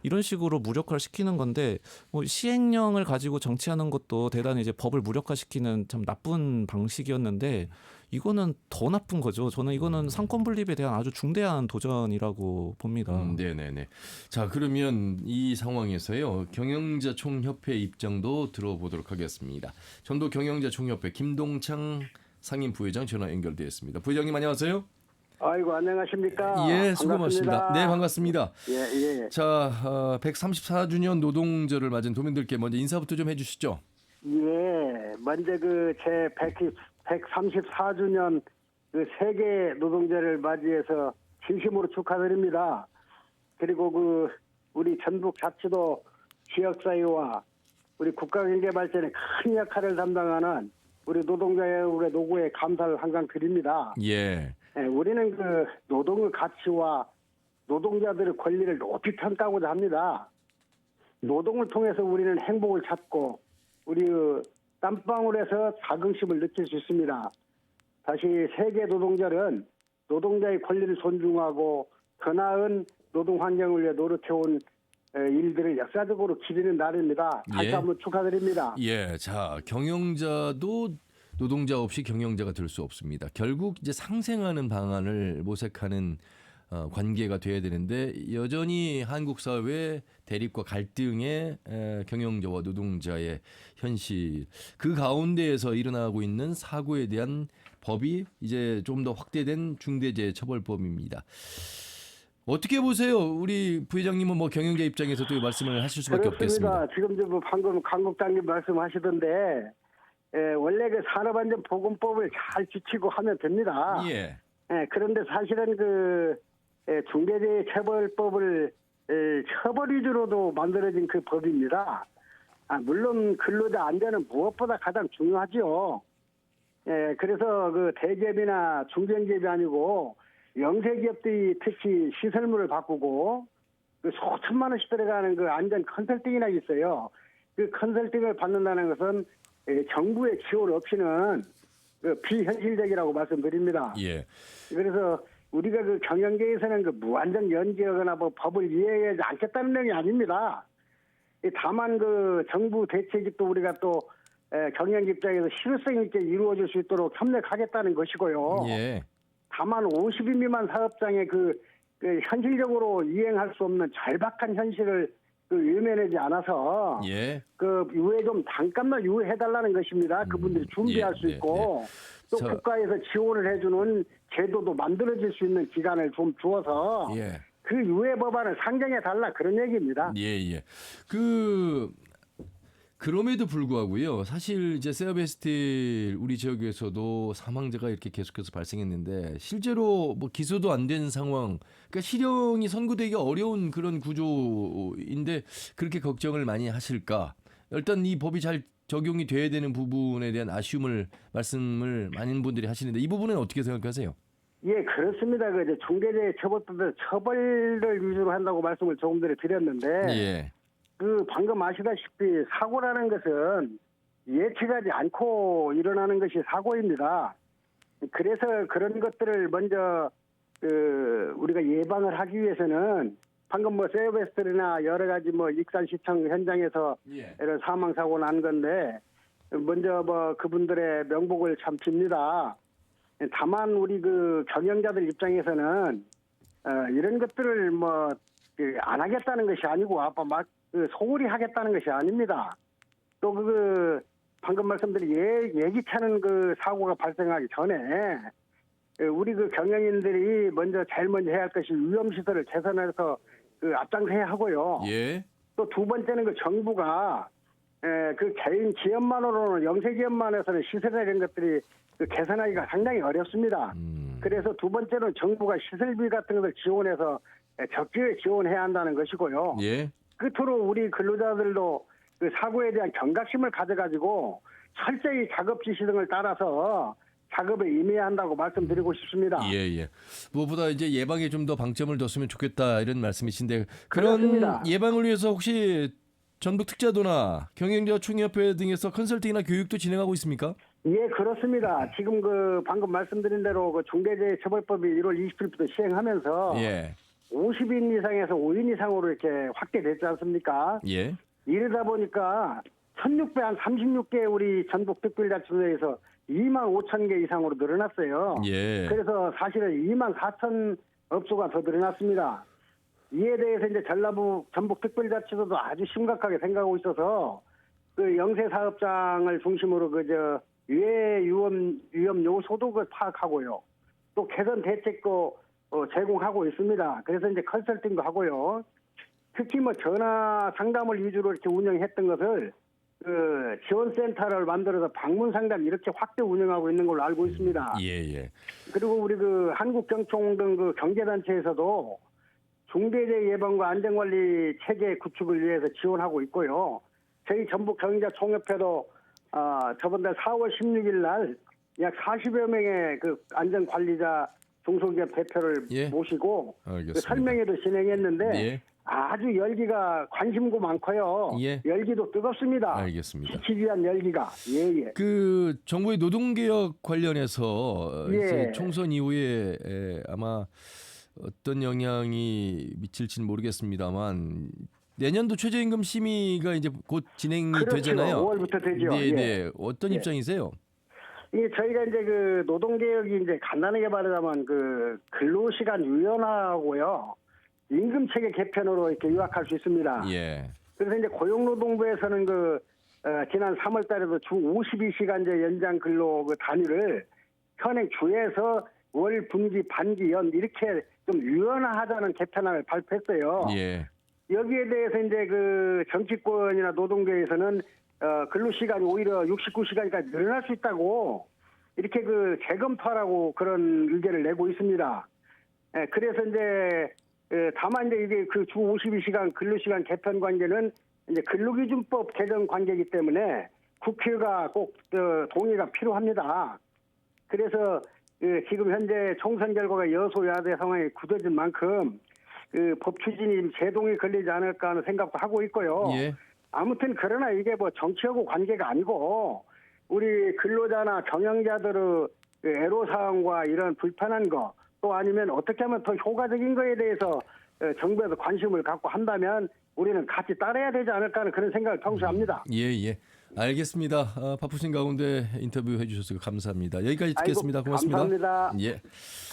이런 식으로 무력화를 시키는 건데 뭐 시행령을 가지고 정치하는 것도 대단히 이제 법을 무력화시키는 참 나쁜 방식이었는데 이거는 더 나쁜 거죠. 저는 이거는 상권 분립에 대한 아주 중대한 도전이라고 봅니다. 네네네. 자, 그러면 이 상황에서요 경영자 총협회 입장도 들어보도록 하겠습니다. 전도 경영자 총협회 김동창 상임 부회장 전화 연결되었습니다. 부회장님 안녕하세요. 아이고 안녕하십니까. 예, 수고 많습니다. 네, 반갑습니다. 예. 자, 134주년 노동절을 맞은 도민들께 먼저 인사부터 좀 해주시죠. 예. 먼저 제 134주년 세계 노동절을 맞이해서 진심으로 축하드립니다. 그리고 우리 전북자치도 지역사회와 우리 국가경제 발전에 큰 역할을 담당하는 우리 노동자의 노고에 감사를 항상 드립니다. 예. 네, 우리는 노동의 가치와 노동자들의 권리를 높이 평가하고자 합니다. 노동을 통해서 우리는 행복을 찾고 우리 땀방울에서 자긍심을 느낄 수 있습니다. 다시 세계 노동절은 노동자의 권리를 존중하고 더 나은 노동 환경을 위해 노력해온 일들을 역사적으로 기리는 날입니다. 다시 예. 한번 축하드립니다. 예. 자, 경영자도 노동자 없이 경영자가 될 수 없습니다. 결국 이제 상생하는 방안을 모색하는 관계가 돼야 되는데 여전히 한국 사회 대립과 갈등의 경영자와 노동자의 현실 그 가운데에서 일어나고 있는 사고에 대한 법이 이제 좀 더 확대된 중대재해처벌법입니다. 어떻게 보세요? 우리 부회장님은 뭐 경영자 입장에서 또 말씀을 하실 수밖에 그렇습니다. 없겠습니다. 지금 방금 강 국장님 말씀하시던데 원래 산업안전보건법을 잘 지키고 하면 됩니다. 예. 그런데 사실은 중대재해처벌법을 처벌 위주로도 만들어진 그 법입니다. 물론 근로자 안전은 무엇보다 가장 중요하지요. 그래서 대기업이나 중견기업이 아니고 영세기업들이 특히 시설물을 바꾸고 수천만 원씩 들어가는 안전 컨설팅이나 있어요. 그 컨설팅을 받는다는 것은 정부의 지원 없이는 비현실적이라고 말씀드립니다. 예. 그래서 우리가 경영계에서는 무한정 연기하거나 법을 이해하지 않겠다는 내용이 아닙니다. 다만 정부 대책이 또 우리가 또 경영 입장에서 실효성 있게 이루어질 수 있도록 협력하겠다는 것이고요. 예. 다만 50인 미만 사업장에 현실적으로 이행할 수 없는 절박한 현실을 외면하지 않아서 예. 유예 좀 잠깐만 유예해달라는 것입니다. 그분들이 준비할 수 있고 또 국가에서 지원을 해주는 제도도 만들어질 수 있는 기간을 좀 주어서 예. 그 유예 법안을 상정해달라 그런 얘기입니다. 예. 그럼에도 불구하고요. 사실 이제 세아베스틸 우리 지역에서도 사망자가 이렇게 계속해서 발생했는데 실제로 뭐 기소도 안 된 상황, 그러니까 실형이 선고되기가 어려운 그런 구조인데 그렇게 걱정을 많이 하실까? 일단 이 법이 잘 적용이 돼야 되는 부분에 대한 아쉬움을 말씀을 많은 분들이 하시는데 이 부분은 어떻게 생각하세요? 예, 그렇습니다. 중대재해처벌법에서 처벌을 위주로 한다고 말씀을 조금 전에 드렸는데. 예. 방금 아시다시피 사고라는 것은 예측하지 않고 일어나는 것이 사고입니다. 그래서 그런 것들을 먼저 우리가 예방을 하기 위해서는 방금 세어베스트나 여러 가지 익산시청 현장에서 이런 사망 사고 난 건데 먼저 그분들의 명복을 참 빕니다. 다만 우리 경영자들 입장에서는 이런 것들을 안 하겠다는 것이 아니고 소홀히 하겠다는 것이 아닙니다. 또 방금 말씀드린 예기치 않은 사고가 발생하기 전에 우리 경영인들이 제일 먼저 해야 할 것이 위험시설을 개선해서 앞장서야 하고요. 예. 또 두 번째는 정부가 개인 기업만으로는 영세기업만에서는 시설이나 이런 것들이 개선하기가 상당히 어렵습니다. 그래서 두 번째는 정부가 시설비 같은 것을 지원해서 적기에 지원해야 한다는 것이고요. 예. 끝으로 우리 근로자들도 그 사고에 대한 경각심을 가져가지고 철저히 작업 지시 등을 따라서 작업에 임해야 한다고 말씀드리고 싶습니다. 예. 무엇보다 이제 예방에 좀 더 방점을 뒀으면 좋겠다 이런 말씀이신데 그런 그렇습니다. 예방을 위해서 혹시 전북 특자도나 경영자 총협회 등에서 컨설팅이나 교육도 진행하고 있습니까? 예, 그렇습니다. 지금 그 방금 말씀드린 대로 그 중대재해처벌법이 1월 20일부터 시행하면서 예. 50인 이상에서 5인 이상으로 이렇게 확대됐지 않습니까? 예. 이러다 보니까 1636개 우리 전북 특별자치도에서 2만 5천 개 이상으로 늘어났어요. 예. 그래서 사실은 2만 4천 업소가 더 늘어났습니다. 이에 대해서 이제 전북 특별자치도도 아주 심각하게 생각하고 있어서 그 영세 사업장을 중심으로 그저 유해 위험 요소도 그 파악하고요. 또 개선 대책도 제공하고 있습니다. 그래서 이제 컨설팅도 하고요. 특히 뭐 전화 상담을 위주로 이렇게 운영했던 것을 그 지원센터를 만들어서 방문 상담 이렇게 확대 운영하고 있는 걸로 알고 있습니다. 예. 그리고 우리 그 한국경총 등 그 경제단체에서도 중대재해 예방과 안전관리 체계 구축을 위해서 지원하고 있고요. 저희 전북 경영자 총협회도 저번 달 4월 16일 날 약 40여 명의 그 안전관리자 중소기업 대표를 예. 모시고 알겠습니다. 그 설명회도 진행했는데 예. 아주 열기가 관심도 많고요. 예. 열기도 뜨겁습니다. 알겠습니다. 지키기 위한 열기가. 예. 그 정부의 노동개혁 관련해서 예. 이제 총선 이후에 아마 어떤 영향이 미칠지는 모르겠습니다만 내년도 최저임금 심의가 이제 곧 진행이 그렇죠. 되잖아요. 5월부터 되죠. 네. 어떤 예. 입장이세요? 저희가 이제 그 노동개혁이 이제 간단하게 말하자면 그 근로시간 유연화하고요. 임금 체계 개편으로 이렇게 요약할 수 있습니다. 예. 그래서 이제 고용노동부에서는 그 지난 3월 달에도 주 52시간제 연장 근로 그 단위를 현행 주에서 월, 분기, 반기, 연 이렇게 좀 유연화하자는 개편안을 발표했어요. 예. 여기에 대해서 이제 그 정치권이나 노동계에서는 근로시간이 오히려 69시간까지 늘어날 수 있다고 이렇게 그 재검토하라고 그런 의견을 내고 있습니다. 그래서 이제 다만 이제 이게 그 주 52시간 근로시간 개편 관계는 이제 근로기준법 개정 관계이기 때문에 국회가 꼭 동의가 필요합니다. 그래서 지금 현재 총선 결과가 여소야대 상황이 굳어진 만큼 그 법 추진이 제동이 걸리지 않을까 하는 생각도 하고 있고요. 예. 아무튼 그러나 이게 뭐 정치하고 관계가 아니고 우리 근로자나 경영자들의 그 애로사항과 이런 불편한 거 또 아니면 어떻게 하면 더 효과적인 거에 대해서 정부에서 관심을 갖고 한다면 우리는 같이 따라야 되지 않을까 하는 그런 생각을 평소 합니다. 예. 알겠습니다. 바쁘신 가운데 인터뷰해 주셔서 감사합니다. 여기까지 듣겠습니다. 고맙습니다. 감사합니다. 예.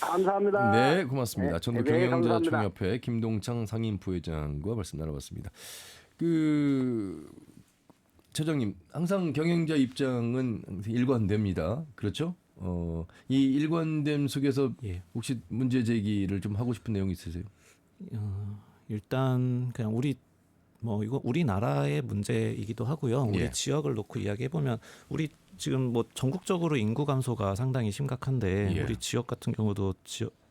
감사합니다. 네, 고맙습니다. 전북 경영자 감사합니다. 총협회 김동창 상임 부회장과 말씀 나눠봤습니다. 그 차장님, 항상 경영자 입장은 일관됩니다. 그렇죠? 이 일관됨 속에서 예. 혹시 문제 제기를 좀 하고 싶은 내용이 있으세요? 일단 그냥 이거 우리나라의 문제이기도 하고요. 우리 예. 지역을 놓고 이야기해 보면 우리 지금 뭐 전국적으로 인구 감소가 상당히 심각한데 예. 우리 지역 같은 경우도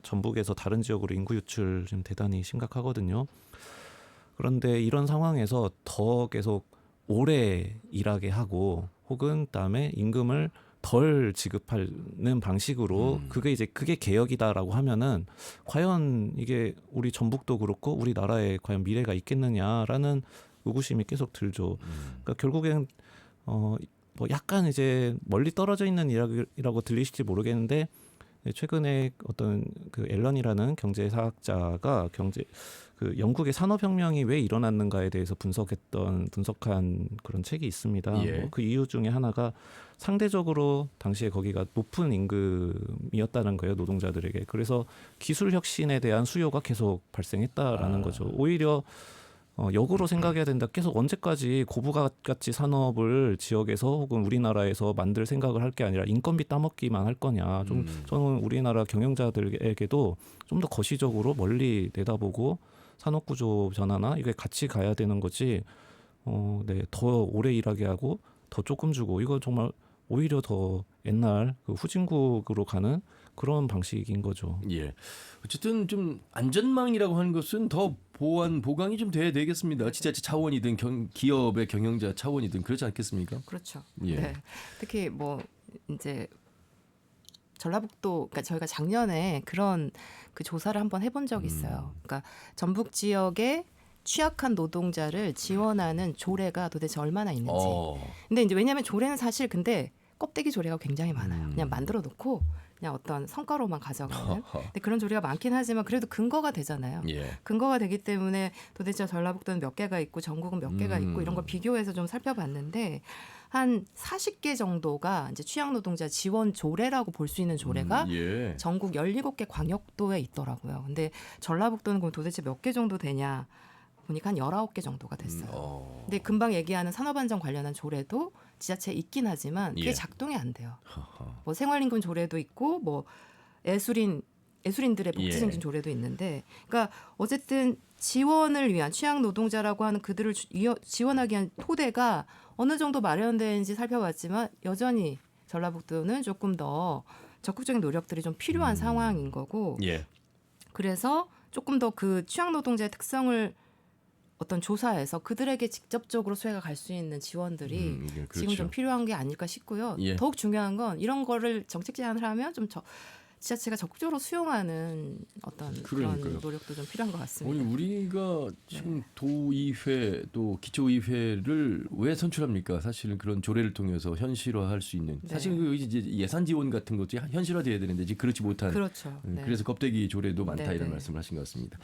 전북에서 다른 지역으로 인구 유출 지금 대단히 심각하거든요. 그런데 이런 상황에서 더 계속 오래 일하게 하고 혹은 그다음에 임금을 덜 지급하는 방식으로 그게 개혁이다라고 하면은 과연 이게 우리 전북도 그렇고 우리나라에 과연 미래가 있겠느냐라는 의구심이 계속 들죠. 그러니까 결국엔 뭐 약간 이제 멀리 떨어져 있는 이야기라고 들리실지 모르겠는데 최근에 어떤 그 앨런이라는 경제사학자가 그 영국의 산업혁명이 왜 일어났는가에 대해서 분석한 그런 책이 있습니다. 예. 그 이유 중에 하나가 상대적으로 당시에 거기가 높은 임금이었다는 거예요, 노동자들에게. 그래서 기술 혁신에 대한 수요가 계속 발생했다라는 거죠. 오히려 역으로 생각해야 된다. 계속 언제까지 고부가가치 산업을 지역에서 혹은 우리나라에서 만들 생각을 할 게 아니라 인건비 따먹기만 할 거냐. 저는 우리나라 경영자들에게도 좀 더 거시적으로 멀리 내다보고 산업구조 변화나 이게 같이 가야 되는 거지. 더 오래 일하게 하고 더 조금 주고 이거 정말 오히려 더 옛날 그 후진국으로 가는 그런 방식인 거죠. 예. 어쨌든 좀 안전망이라고 하는 것은 더 보강이 좀 돼야 되겠습니다. 지자체 차원이든 기업의 경영자 차원이든 그렇지 않겠습니까? 그렇죠. 예. 네. 특히 뭐 이제 전라북도, 그러니까 저희가 작년에 그런 그 조사를 한번 해본 적이 있어요. 그러니까 전북 지역의 취약한 노동자를 지원하는 조례가 도대체 얼마나 있는지. 근데 이제 왜냐하면 조례는 사실 근데 껍데기 조례가 굉장히 많아요. 그냥 만들어 놓고 그냥 어떤 성과로만 가져가는. 근데 그런 조례가 많긴 하지만 그래도 근거가 되잖아요. 예. 근거가 되기 때문에 도대체 전라북도는 몇 개가 있고 전국은 몇 개가 있고 이런 걸 비교해서 좀 살펴봤는데 한 40개 정도가 이제 취약노동자 지원 조례라고 볼 수 있는 조례가 예. 전국 17개 광역도에 있더라고요. 근데 전라북도는 그럼 도대체 몇 개 정도 되냐 보니까 한 19개 정도가 됐어요. 근데 금방 얘기하는 산업안전 관련한 조례도 지자체에 있긴 하지만 그게 예. 작동이 안 돼요. 뭐 생활임금 조례도 있고 뭐 애술인들의 복지증진 조례도 있는데, 그러니까 어쨌든 지원을 위한 취약 노동자라고 하는 그들을 지원하기 위한 토대가 어느 정도 마련되는지 살펴봤지만 여전히 전라북도는 조금 더 적극적인 노력들이 좀 필요한 상황인 거고, 예. 그래서 조금 더 그 취약 노동자의 특성을 어떤 조사에서 그들에게 직접적으로 수혜가 갈 수 있는 지원들이 그렇죠. 지금 좀 필요한 게 아닐까 싶고요. 예. 더욱 중요한 건 이런 거를 정책 제안을 하면 좀 지자체가 적극적으로 수용하는 어떤 그러니까요. 그런 노력도 좀 필요한 것 같습니다. 아니, 우리가 지금 도의회 또 기초의회를 왜 선출합니까? 사실은 그런 조례를 통해서 현실화할 수 있는. 사실 그 이제 예산 지원 같은 것도 현실화돼야 되는데 지금 그렇지 못한. 그렇죠. 네. 그래서 껍데기 조례도 많다 네, 이런 네. 말씀을 하신 것 같습니다.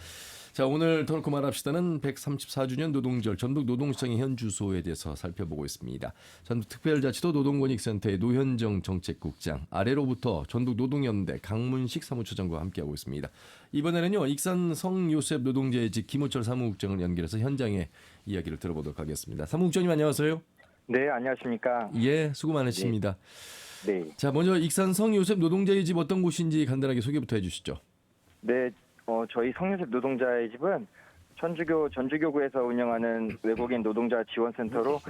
자, 오늘 터놓고 말합시다는 134주년 노동절 전북 노동시장의 현 주소에 대해서 살펴보고 있습니다. 전북특별자치도 노동권익센터의 노현정 정책국장, 아래로부터 전북 노동연대 강문식 사무처장과 함께하고 있습니다. 이번에는요, 익산 성요셉 노동자의 집 김호철 사무국장을 연결해서 현장의 이야기를 들어보도록 하겠습니다. 사무국장님 안녕하세요. 네, 안녕하십니까. 예, 수고 많으십니다. 네. 자, 먼저 익산 성요셉 노동자의 집 어떤 곳인지 간단하게 소개부터 해주시죠. 네, 저희 성요셉 노동자의 집은 전주교구에서 운영하는 외국인 노동자 지원센터로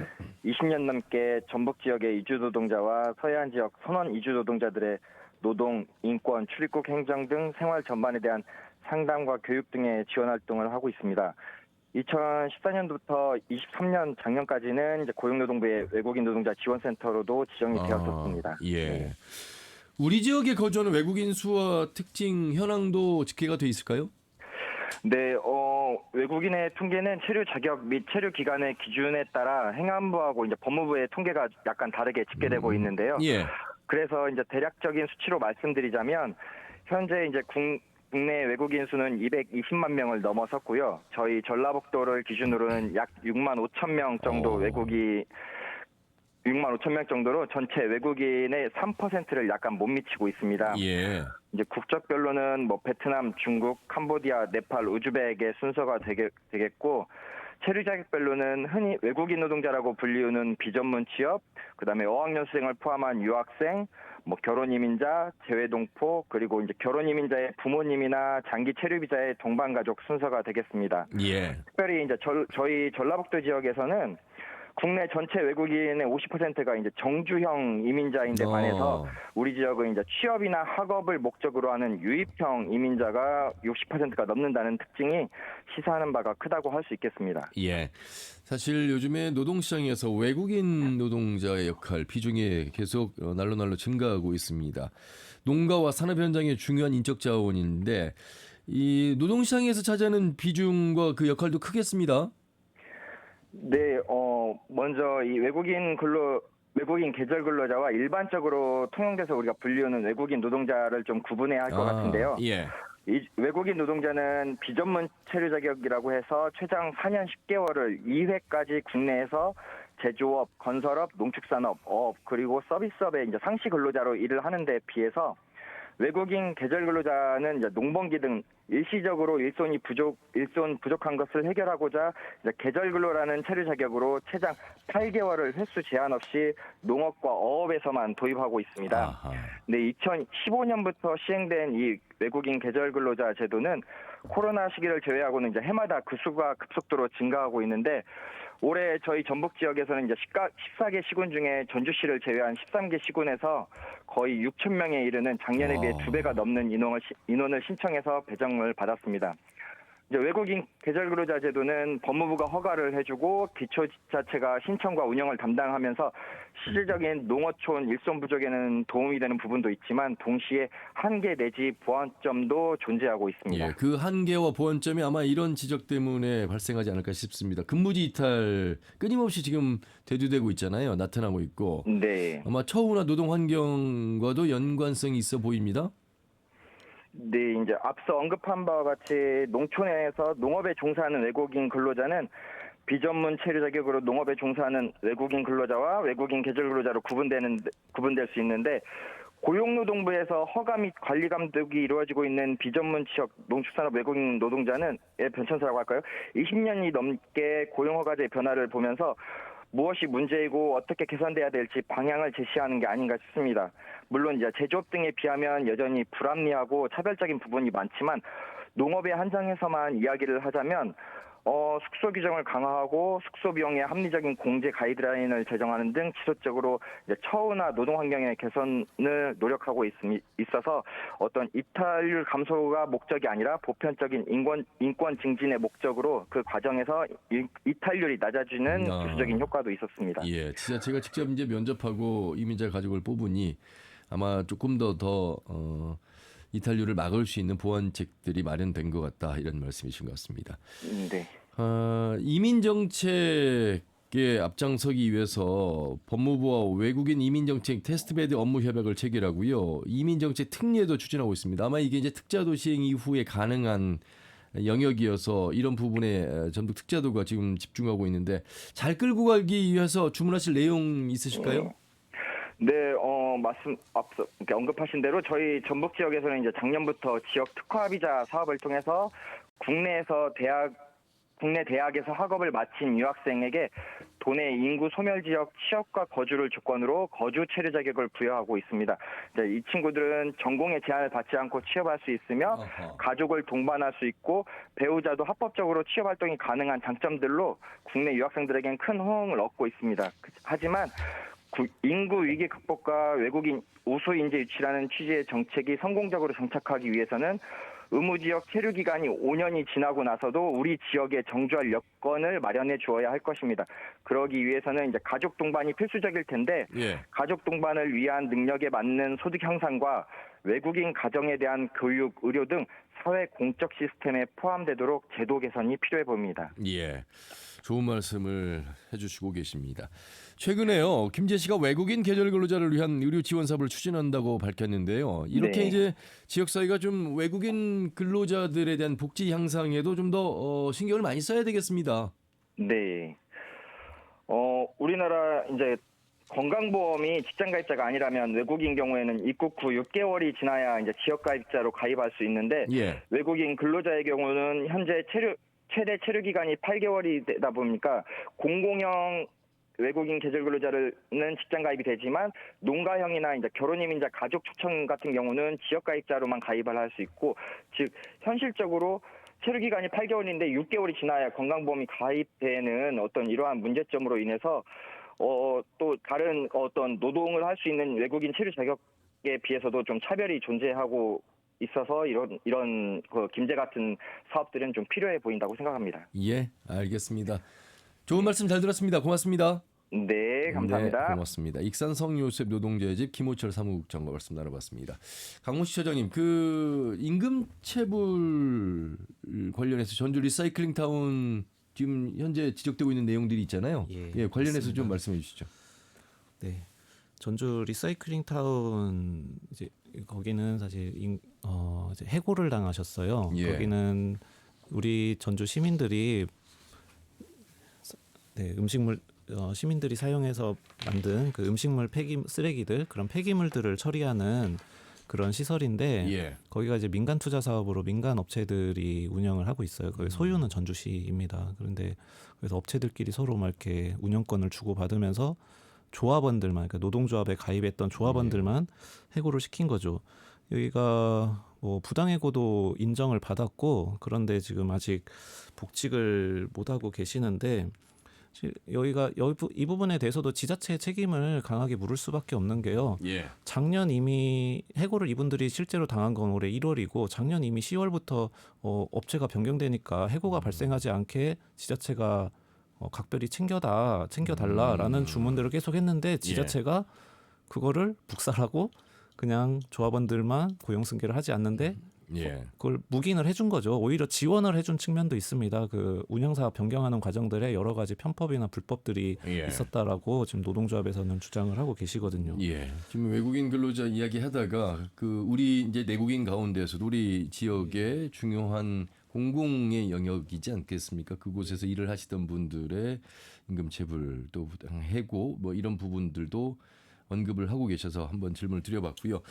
20년 넘게 전북 지역의 이주 노동자와 서해안 지역 선원 이주 노동자들의 노동, 인권, 출입국 행정 등 생활 전반에 대한 상담과 교육 등의 지원 활동을 하고 있습니다. 2014년부터 23년 작년까지는 이제 고용노동부의 외국인 노동자 지원센터로도 지정이 되었었습니다. 예. 네. 우리 지역에 거주하는 외국인 수와 특징 현황도 집계가 돼 있을까요? 네, 외국인의 통계는 체류 자격 및 체류 기간의 기준에 따라 행안부하고 이제 법무부의 통계가 약간 다르게 집계되고 있는데요. 예. 그래서 이제 대략적인 수치로 말씀드리자면 현재 이제 국내 외국인 수는 220만 명을 넘어섰고요. 저희 전라북도를 기준으로는 약 6만 5천 명 정도 6만 5천 명 정도로 전체 외국인의 3%를 약간 못 미치고 있습니다. 예. 이제 국적별로는 뭐 베트남, 중국, 캄보디아, 네팔, 우즈벡의 순서가 되겠고, 체류 자격별로는 흔히 외국인 노동자라고 불리우는 비전문 취업, 그다음에 어학연수생을 포함한 유학생, 뭐 결혼 이민자, 재외동포, 그리고 이제 결혼 이민자의 부모님이나 장기 체류 비자의 동반 가족 순서가 되겠습니다. 예. 특별히 이제 저희 전라북도 지역에서는 국내 전체 외국인의 50%가 이제 정주형 이민자인데 반해서 우리 지역은 이제 취업이나 학업을 목적으로 하는 유입형 이민자가 60%가 넘는다는 특징이 시사하는 바가 크다고 할 수 있겠습니다. 예. 사실 요즘에 노동시장에서 외국인 노동자의 역할 비중이 계속 날로 증가하고 있습니다. 농가와 산업 현장의 중요한 인적 자원인데 이 노동시장에서 차지하는 비중과 그 역할도 크겠습니다. 네, 먼저 이 외국인 계절 근로자와 일반적으로 통용돼서 우리가 불리우는 외국인 노동자를 좀 구분해야 할 것 같은데요. 예. 이 외국인 노동자는 비전문 체류 자격이라고 해서 최장 4년 10개월을 2회까지 국내에서 제조업, 건설업, 농축산업, 어업, 그리고 서비스업의 이제 상시 근로자로 일을 하는 데 비해서 외국인 계절 근로자는 이제 농번기 등 일시적으로 일손 부족한 것을 해결하고자 이제 계절 근로라는 체류 자격으로 최장 8개월을 횟수 제한 없이 농업과 어업에서만 도입하고 있습니다. 네, 2015년부터 시행된 이 외국인 계절 근로자 제도는 코로나 시기를 제외하고는 이제 해마다 그 수가 급속도로 증가하고 있는데 올해 저희 전북 지역에서는 이제 14개 시군 중에 전주시를 제외한 13개 시군에서 거의 6천 명에 이르는 작년에 비해 2배가 넘는 인원을 신청해서 배정을 받았습니다. 이제 외국인 계절근로자 제도는 법무부가 허가를 해주고 기초지자체가 신청과 운영을 담당하면서 실질적인 농어촌 일손 부족에는 도움이 되는 부분도 있지만 동시에 한계 내지 보완점도 존재하고 있습니다. 예, 그 한계와 보완점이 아마 이런 지적 때문에 발생하지 않을까 싶습니다. 근무지 이탈 끊임없이 지금 대두되고 있잖아요. 나타나고 있고. 네. 아마 처우나 노동 환경과도 연관성이 있어 보입니다. 네, 이제 앞서 언급한 바와 같이 농촌에서 농업에 종사하는 외국인 근로자는 비전문 체류 자격으로 농업에 종사하는 외국인 근로자와 외국인 계절 근로자로 구분될 수 있는데 고용노동부에서 허가 및 관리 감독이 이루어지고 있는 비전문 취업 농축산업 외국인 노동자는 변천사라고 할까요? 20년이 넘게 고용허가제의 변화를 보면서 무엇이 문제이고 어떻게 개선돼야 될지 방향을 제시하는 게 아닌가 싶습니다. 물론 이제 제조업 등에 비하면 여전히 불합리하고 차별적인 부분이 많지만 농업에 한정해서만 이야기를 하자면 숙소 규정을 강화하고 숙소 비용의 합리적인 공제 가이드라인을 제정하는 등 지속적으로 이제 처우나 노동 환경의 개선을 노력하고 있어서 어떤 이탈률 감소가 목적이 아니라 보편적인 인권 증진의 목적으로 그 과정에서 이탈률이 낮아지는 부수적인 효과도 있었습니다. 예, 지자체가 직접 이제 면접하고 이민자 가족을 뽑으니 아마 조금 더 이탈률을 막을 수 있는 보완책들이 마련된 것 같다 이런 말씀이신 것 같습니다. 네. 이민 정책에 앞장서기 위해서 법무부와 외국인 이민 정책 테스트베드 업무 협약을 체결하고요. 이민 정책 특례도 추진하고 있습니다. 아마 이게 이제 특자도 시행 이후에 가능한 영역이어서 이런 부분에 전북 특자도가 지금 집중하고 있는데 잘 끌고 가기 위해서 주문하실 내용 있으실까요? 네, 앞서 이렇게 언급하신 대로 저희 전북 지역에서는 이제 작년부터 지역 특화 비자 사업을 통해서 국내 대학에서 학업을 마친 유학생에게 도내 인구 소멸 지역 취업과 거주를 조건으로 거주 체류 자격을 부여하고 있습니다. 이 친구들은 전공에 제한을 받지 않고 취업할 수 있으며 가족을 동반할 수 있고 배우자도 합법적으로 취업 활동이 가능한 장점들로 국내 유학생들에겐 큰 호응을 얻고 있습니다. 하지만 인구 위기 극복과 외국인 우수 인재 유치라는 취지의 정책이 성공적으로 정착하기 위해서는 의무지역 체류 기간이 5년이 지나고 나서도 우리 지역에 정주할 여건을 마련해 주어야 할 것입니다. 그러기 위해서는 이제 가족 동반이 필수적일 텐데 가족 동반을 위한 능력에 맞는 소득 향상과 외국인 가정에 대한 교육, 의료 등 사회 공적 시스템에 포함되도록 제도 개선이 필요해 보입니다. 예, 좋은 말씀을 해주시고 계십니다. 최근에요, 김재 씨가 외국인 계절 근로자를 위한 의료 지원 사업을 추진한다고 밝혔는데요. 이렇게 네. 이제 지역 사회가 좀 외국인 근로자들에 대한 복지 향상에도 좀 더 신경을 많이 써야 되겠습니다. 네. 우리나라 이제 건강보험이 직장가입자가 아니라면 외국인 경우에는 입국 후 6개월이 지나야 이제 지역가입자로 가입할 수 있는데 외국인 근로자의 경우는 현재 최대 체류 기간이 8개월이 되다 보니까 공공형 외국인 계절 근로자는 직장 가입이 되지만 농가형이나 이제 결혼 이민자 가족 초청 같은 경우는 지역 가입자로만 가입을 할 수 있고, 즉 현실적으로 체류 기간이 8개월인데 6개월이 지나야 건강보험이 가입되는 어떤 이러한 문제점으로 인해서 또 다른 어떤 노동을 할 수 있는 외국인 체류 자격에 비해서도 좀 차별이 존재하고 있어서 이런 그 김제 같은 사업들은 좀 필요해 보인다고 생각합니다. 예, 알겠습니다. 좋은 말씀 잘 들었습니다. 고맙습니다. 네, 감사합니다. 네, 고맙습니다. 익산 성요셉 노동자의 김호철 사무국장과 말씀 나눠봤습니다. 강문식 처장님, 그 임금체불 관련해서 전주 리사이클링 타운 지금 현재 지적되고 있는 내용들이 있잖아요. 관련해서 맞습니다. 좀 말씀해 주시죠. 네, 전주 리사이클링 타운 이제 거기는 사실 이제 해고를 당하셨어요. 거기는 우리 전주 시민들이 음식물 시민들이 사용해서 만든 그 음식물 쓰레기들 그런 폐기물들을 처리하는 그런 시설인데 거기가 이제 민간 투자 사업으로 민간 업체들이 운영을 하고 있어요. 거기 소유는 전주시입니다. 그런데 그래서 업체들끼리 서로 막 이렇게 운영권을 주고 받으면서 조합원들만, 그러니까 노동조합에 가입했던 조합원들만 해고를 시킨 거죠. 여기가 뭐 부당해고도 인정을 받았고 그런데 지금 아직 복직을 못 하고 계시는데 이 부분에 대해서도 지자체의 책임을 강하게 물을 수밖에 없는 게요. 예. 작년 이미 해고를 이분들이 실제로 당한 건 올해 1월이고 작년 이미 10월부터 업체가 변경되니까 해고가 발생하지 않게 지자체가 각별히 챙겨달라라는 주문들을 계속 했는데 지자체가 그거를 북살하고 그냥 조합원들만 고용 승계를 하지 않는데 예. 그걸 묵인을 해준 거죠. 오히려 지원을 해준 측면도 있습니다. 그 운영사 변경하는 과정들에 여러 가지 편법이나 불법들이 예. 있었다라고 지금 노동조합에서는 주장을 하고 계시거든요. 예. 지금 외국인 근로자 이야기하다가 그 우리 이제 내국인 가운데서도 우리 지역의 중요한 공공의 영역이지 않겠습니까? 그곳에서 일을 하시던 분들의 임금 체불 또 해고 뭐 이런 부분들도 언급을 하고 계셔서 한번 질문을 드려봤고요.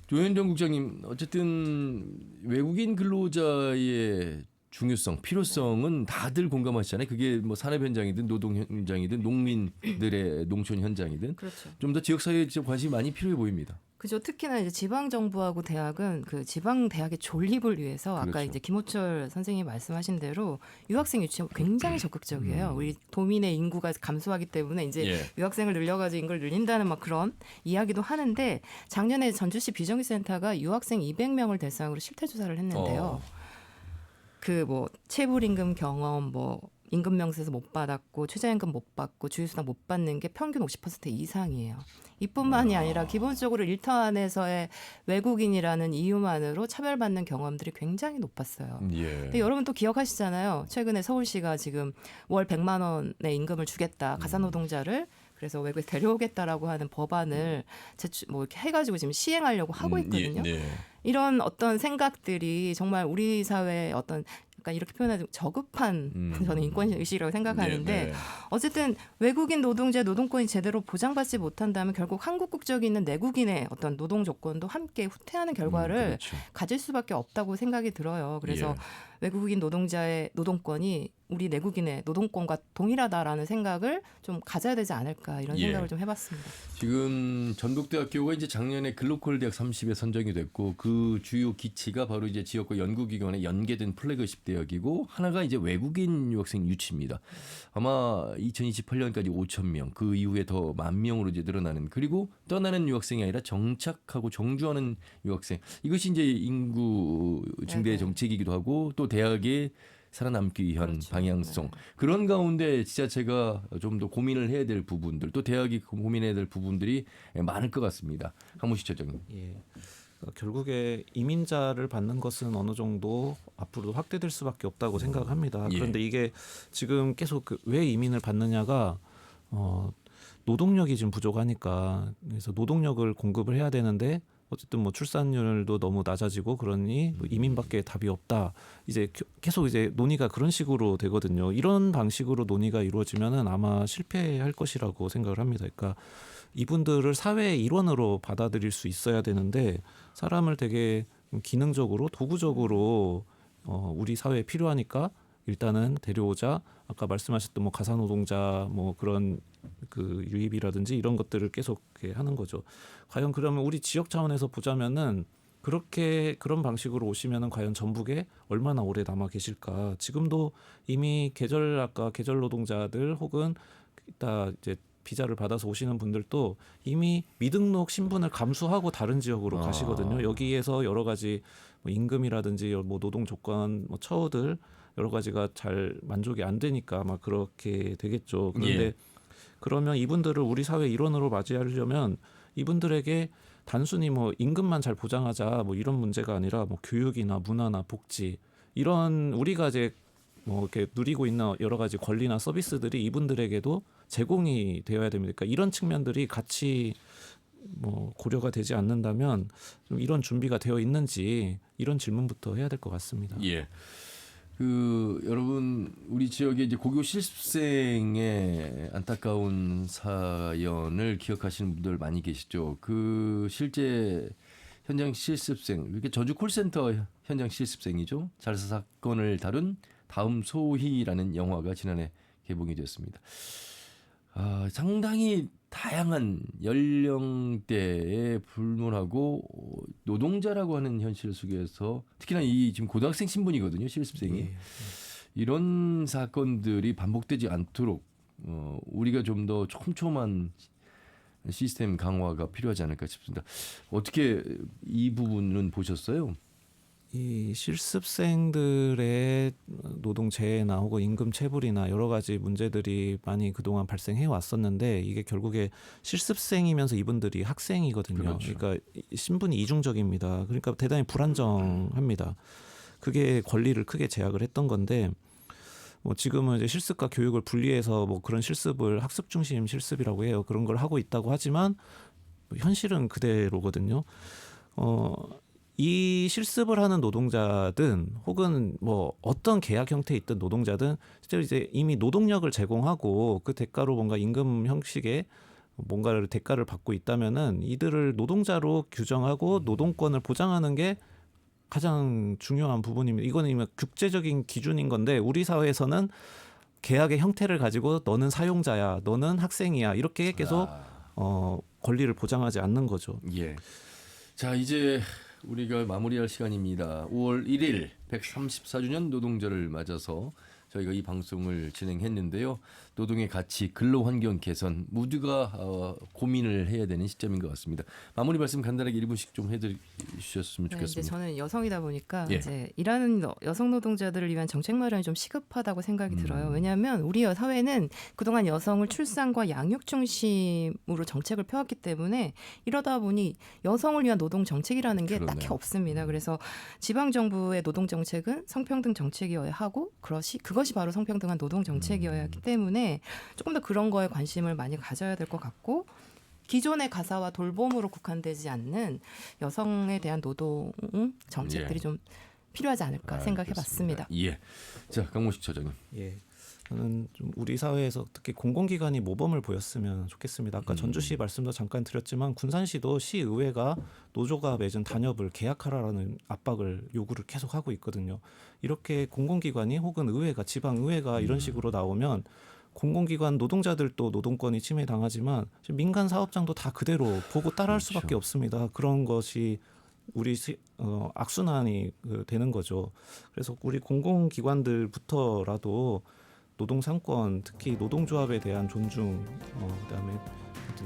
조현정 국장님, 어쨌든 외국인 근로자의 중요성, 필요성은 다들 공감하시잖아요. 그게 뭐 산업 현장이든 노동 현장이든 농민들의 농촌 현장이든 그렇죠. 좀 더 지역 사회에 관심이 많이 필요해 보입니다. 그죠. 특히나 이제 지방 정부하고 대학은 그 지방 대학의 존립을 위해서 아까 그렇죠. 이제 김호철 선생님이 말씀하신 대로 유학생 유치 굉장히 적극적이에요. 우리 도민의 인구가 감소하기 때문에 이제 예. 유학생을 늘려가지고 인구를 늘린다는 막 그런 이야기도 하는데 작년에 전주시 비정규센터가 유학생 200명을 대상으로 실태 조사를 했는데요. 그 뭐 체불 임금 경험 뭐 임금 명세서 못 받았고 최저임금 못 받고 주휴수당 못 받는 게 평균 50% 이상이에요. 이뿐만이 아니라 기본적으로 일터안에서의 외국인이라는 이유만으로 차별받는 경험들이 굉장히 높았어요. 예. 근데 여러분 또 기억하시잖아요. 최근에 서울시가 지금 월 100만 원의 임금을 주겠다. 가사노동자를 그래서 외국에 데려오겠다라고 하는 법안을 뭐 이렇게 해가지고 지금 시행하려고 하고 있거든요. 예. 이런 어떤 생각들이 정말 우리 사회의 어떤 약간 이렇게 표현하자면 저급한 저는 인권 의식이라고 생각하는데 네, 네. 어쨌든 외국인 노동자의 노동권이 제대로 보장받지 못한다면 결국 한국 국적이 있는 내국인의 어떤 노동 조건도 함께 후퇴하는 결과를 그렇죠. 가질 수밖에 없다고 생각이 들어요. 그래서 예. 외국인 노동자의 노동권이 우리 내국인의 노동권과 동일하다라는 생각을 좀 가져야 되지 않을까 이런 예. 생각을 좀 해봤습니다. 지금 전북대학교가 이제 작년에 글로컬 대학 30에 선정이 됐고 그 주요 기치가 바로 이제 지역과 연구기관에 연계된 플래그십 대학이고 하나가 이제 외국인 유학생 유치입니다. 아마 2028년까지 5천 명, 그 이후에 더 10,000명으로 이제 늘어나는 그리고 떠나는 유학생이 아니라 정착하고 정주하는 유학생 이것이 이제 인구 증대의 정책이기도 하고 또 대학의 살아남기 위한 그렇죠. 방향성 네. 그런 가운데 지자체가 좀 더 고민을 해야 될 부분들 또 대학이 고민해야 될 부분들이 많을 것 같습니다. 강문식 처장님. 예. 결국에 이민자를 받는 것은 어느 정도 앞으로도 확대될 수밖에 없다고 생각합니다. 예. 그런데 이게 지금 계속 왜 이민을 받느냐가 노동력이 지금 부족하니까 그래서 노동력을 공급을 해야 되는데 어쨌든 뭐 출산율도 너무 낮아지고 그러니 뭐 이민밖에 답이 없다. 이제 계속 이제 논의가 그런 식으로 되거든요. 이런 방식으로 논의가 이루어지면은 아마 실패할 것이라고 생각을 합니다. 그러니까 이분들을 사회의 일원으로 받아들일 수 있어야 되는데 사람을 되게 기능적으로 도구적으로 우리 사회에 필요하니까 일단은 데려오자. 아까 말씀하셨던 뭐 가사노동자 뭐 그런 그 유입이라든지 이런 것들을 계속 이렇게 하는 거죠. 과연 그러면 우리 지역 차원에서 보자면은 그렇게 그런 방식으로 오시면은 과연 전북에 얼마나 오래 남아 계실까? 지금도 이미 계절 노동자들 혹은 이따 이제 비자를 받아서 오시는 분들도 이미 미등록 신분을 감수하고 다른 지역으로 가시거든요. 여기에서 여러 가지 뭐 임금이라든지 뭐 노동 조건, 뭐 처우들 여러 가지가 잘 만족이 안 되니까 아마 그렇게 되겠죠. 그런데 예. 그러면 이분들을 우리 사회 일원으로 맞이하려면 이분들에게 단순히 뭐 임금만 잘 보장하자 뭐 이런 문제가 아니라 뭐 교육이나 문화나 복지 이런 우리가 이제 뭐 이렇게 누리고 있는 여러 가지 권리나 서비스들이 이분들에게도 제공이 되어야 됩니다. 그러니까 이런 측면들이 같이 뭐 고려가 되지 않는다면 좀 이런 준비가 되어 있는지 이런 질문부터 해야 될 것 같습니다. 예. 여러분 우리 지역의 이제 고교 실습생의 안타까운 사연을 기억하시는 분들 많이 계시죠. 그 실제 현장 실습생 이렇게 전주 콜센터 현장 실습생이죠. 자살 사건을 다룬 다음 소희라는 영화가 지난해 개봉이 됐습니다. 상당히 다양한 연령대에 불문하고 노동자라고 하는 현실 속에서 특히나 이 지금 고등학생 신분이거든요, 실습생이. 예. 이런 사건들이 반복되지 않도록 우리가 좀 더 촘촘한 시스템 강화가 필요하지 않을까 싶습니다. 어떻게 이 부분은 보셨어요? 이 실습생들의 노동 재해나 혹은 임금 체불이나 여러 가지 문제들이 많이 그동안 발생해 왔었는데 이게 결국에 실습생이면서 이분들이 학생이거든요. 그렇죠. 그러니까 신분이 이중적입니다. 그러니까 대단히 불안정합니다. 그게 권리를 크게 제약을 했던 건데 뭐 지금은 이제 실습과 교육을 분리해서 뭐 그런 실습을 학습 중심 실습이라고 해요. 그런 걸 하고 있다고 하지만 현실은 그대로거든요. 이 실습을 하는 노동자든 혹은 뭐 어떤 계약 형태에 있던 노동자든 실제로 이제 이미 노동력을 제공하고 그 대가로 뭔가 임금 형식의 뭔가를 대가를 받고 있다면은 이들을 노동자로 규정하고 노동권을 보장하는 게 가장 중요한 부분입니다. 이거는 국제적인 기준인 건데 우리 사회에서는 계약의 형태를 가지고 너는 사용자야, 너는 학생이야 이렇게 계속 권리를 보장하지 않는 거죠. 예. 자, 이제 우리가 마무리할 시간입니다. 5월 1일 134주년 노동절을 맞아서 저희가 이 방송을 진행했는데요. 노동의 가치, 근로환경 개선 모두가 고민을 해야 되는 시점인 것 같습니다. 마무리 말씀 간단하게 1분씩 좀 해주셨으면 좋겠습니다. 이제 저는 여성이다 보니까 예. 이제 일하는 여성 노동자들을 위한 정책 마련이 좀 시급하다고 생각이 들어요. 왜냐하면 우리 사회는 그동안 여성을 출산과 양육 중심으로 정책을 펴왔기 때문에 이러다 보니 여성을 위한 노동 정책이라는 게 그러네요. 딱히 없습니다. 그래서 지방 정부의 노동 정책은 성평등 정책이어야 하고 그것이 바로 성평등한 노동 정책이어야 하기 때문에 조금 더 그런 거에 관심을 많이 가져야 될 것 같고 기존의 가사와 돌봄으로 국한되지 않는 여성에 대한 노동 정책들이 좀 필요하지 않을까 생각해봤습니다. 예. 자, 강문식 처장님. 예. 저는 좀 우리 사회에서 특히 공공기관이 모범을 보였으면 좋겠습니다. 아까 전주시 말씀도 잠깐 드렸지만 군산시도 시의회가 노조가 맺은 단협을 계약하라라는 압박을 요구를 계속 하고 있거든요. 이렇게 공공기관이 혹은 의회가 지방의회가 이런 식으로 나오면 공공기관 노동자들도 노동권이 침해당하지만 민간 사업장도 다 그대로 보고 따라할 수밖에 없습니다. 그런 것이 우리 악순환이 되는 거죠. 그래서 우리 공공기관들부터라도 노동상권, 특히 노동조합에 대한 존중, 그다음에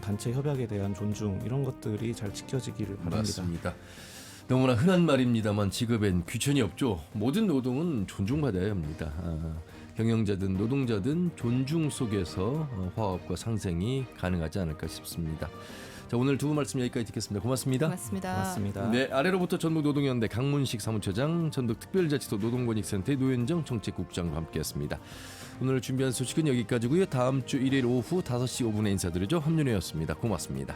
단체 협약에 대한 존중 이런 것들이 잘 지켜지기를 바랍니다. 맞습니다. 너무나 흔한 말입니다만 직업엔 귀천이 없죠. 모든 노동은 존중받아야 합니다. 경영자든 노동자든 존중 속에서 화합과 상생이 가능하지 않을까 싶습니다. 자, 오늘 두 분 말씀 여기까지 듣겠습니다. 고맙습니다. 고맙습니다. 네, 아래로부터 전북노동연대 강문식 사무처장, 전북특별자치도 노동권익센터의 노현정 정책국장과 함께했습니다. 오늘 준비한 소식은 여기까지고요. 다음 주 일요일 오후 5시 5분에 인사드리죠. 함윤혜였습니다. 고맙습니다.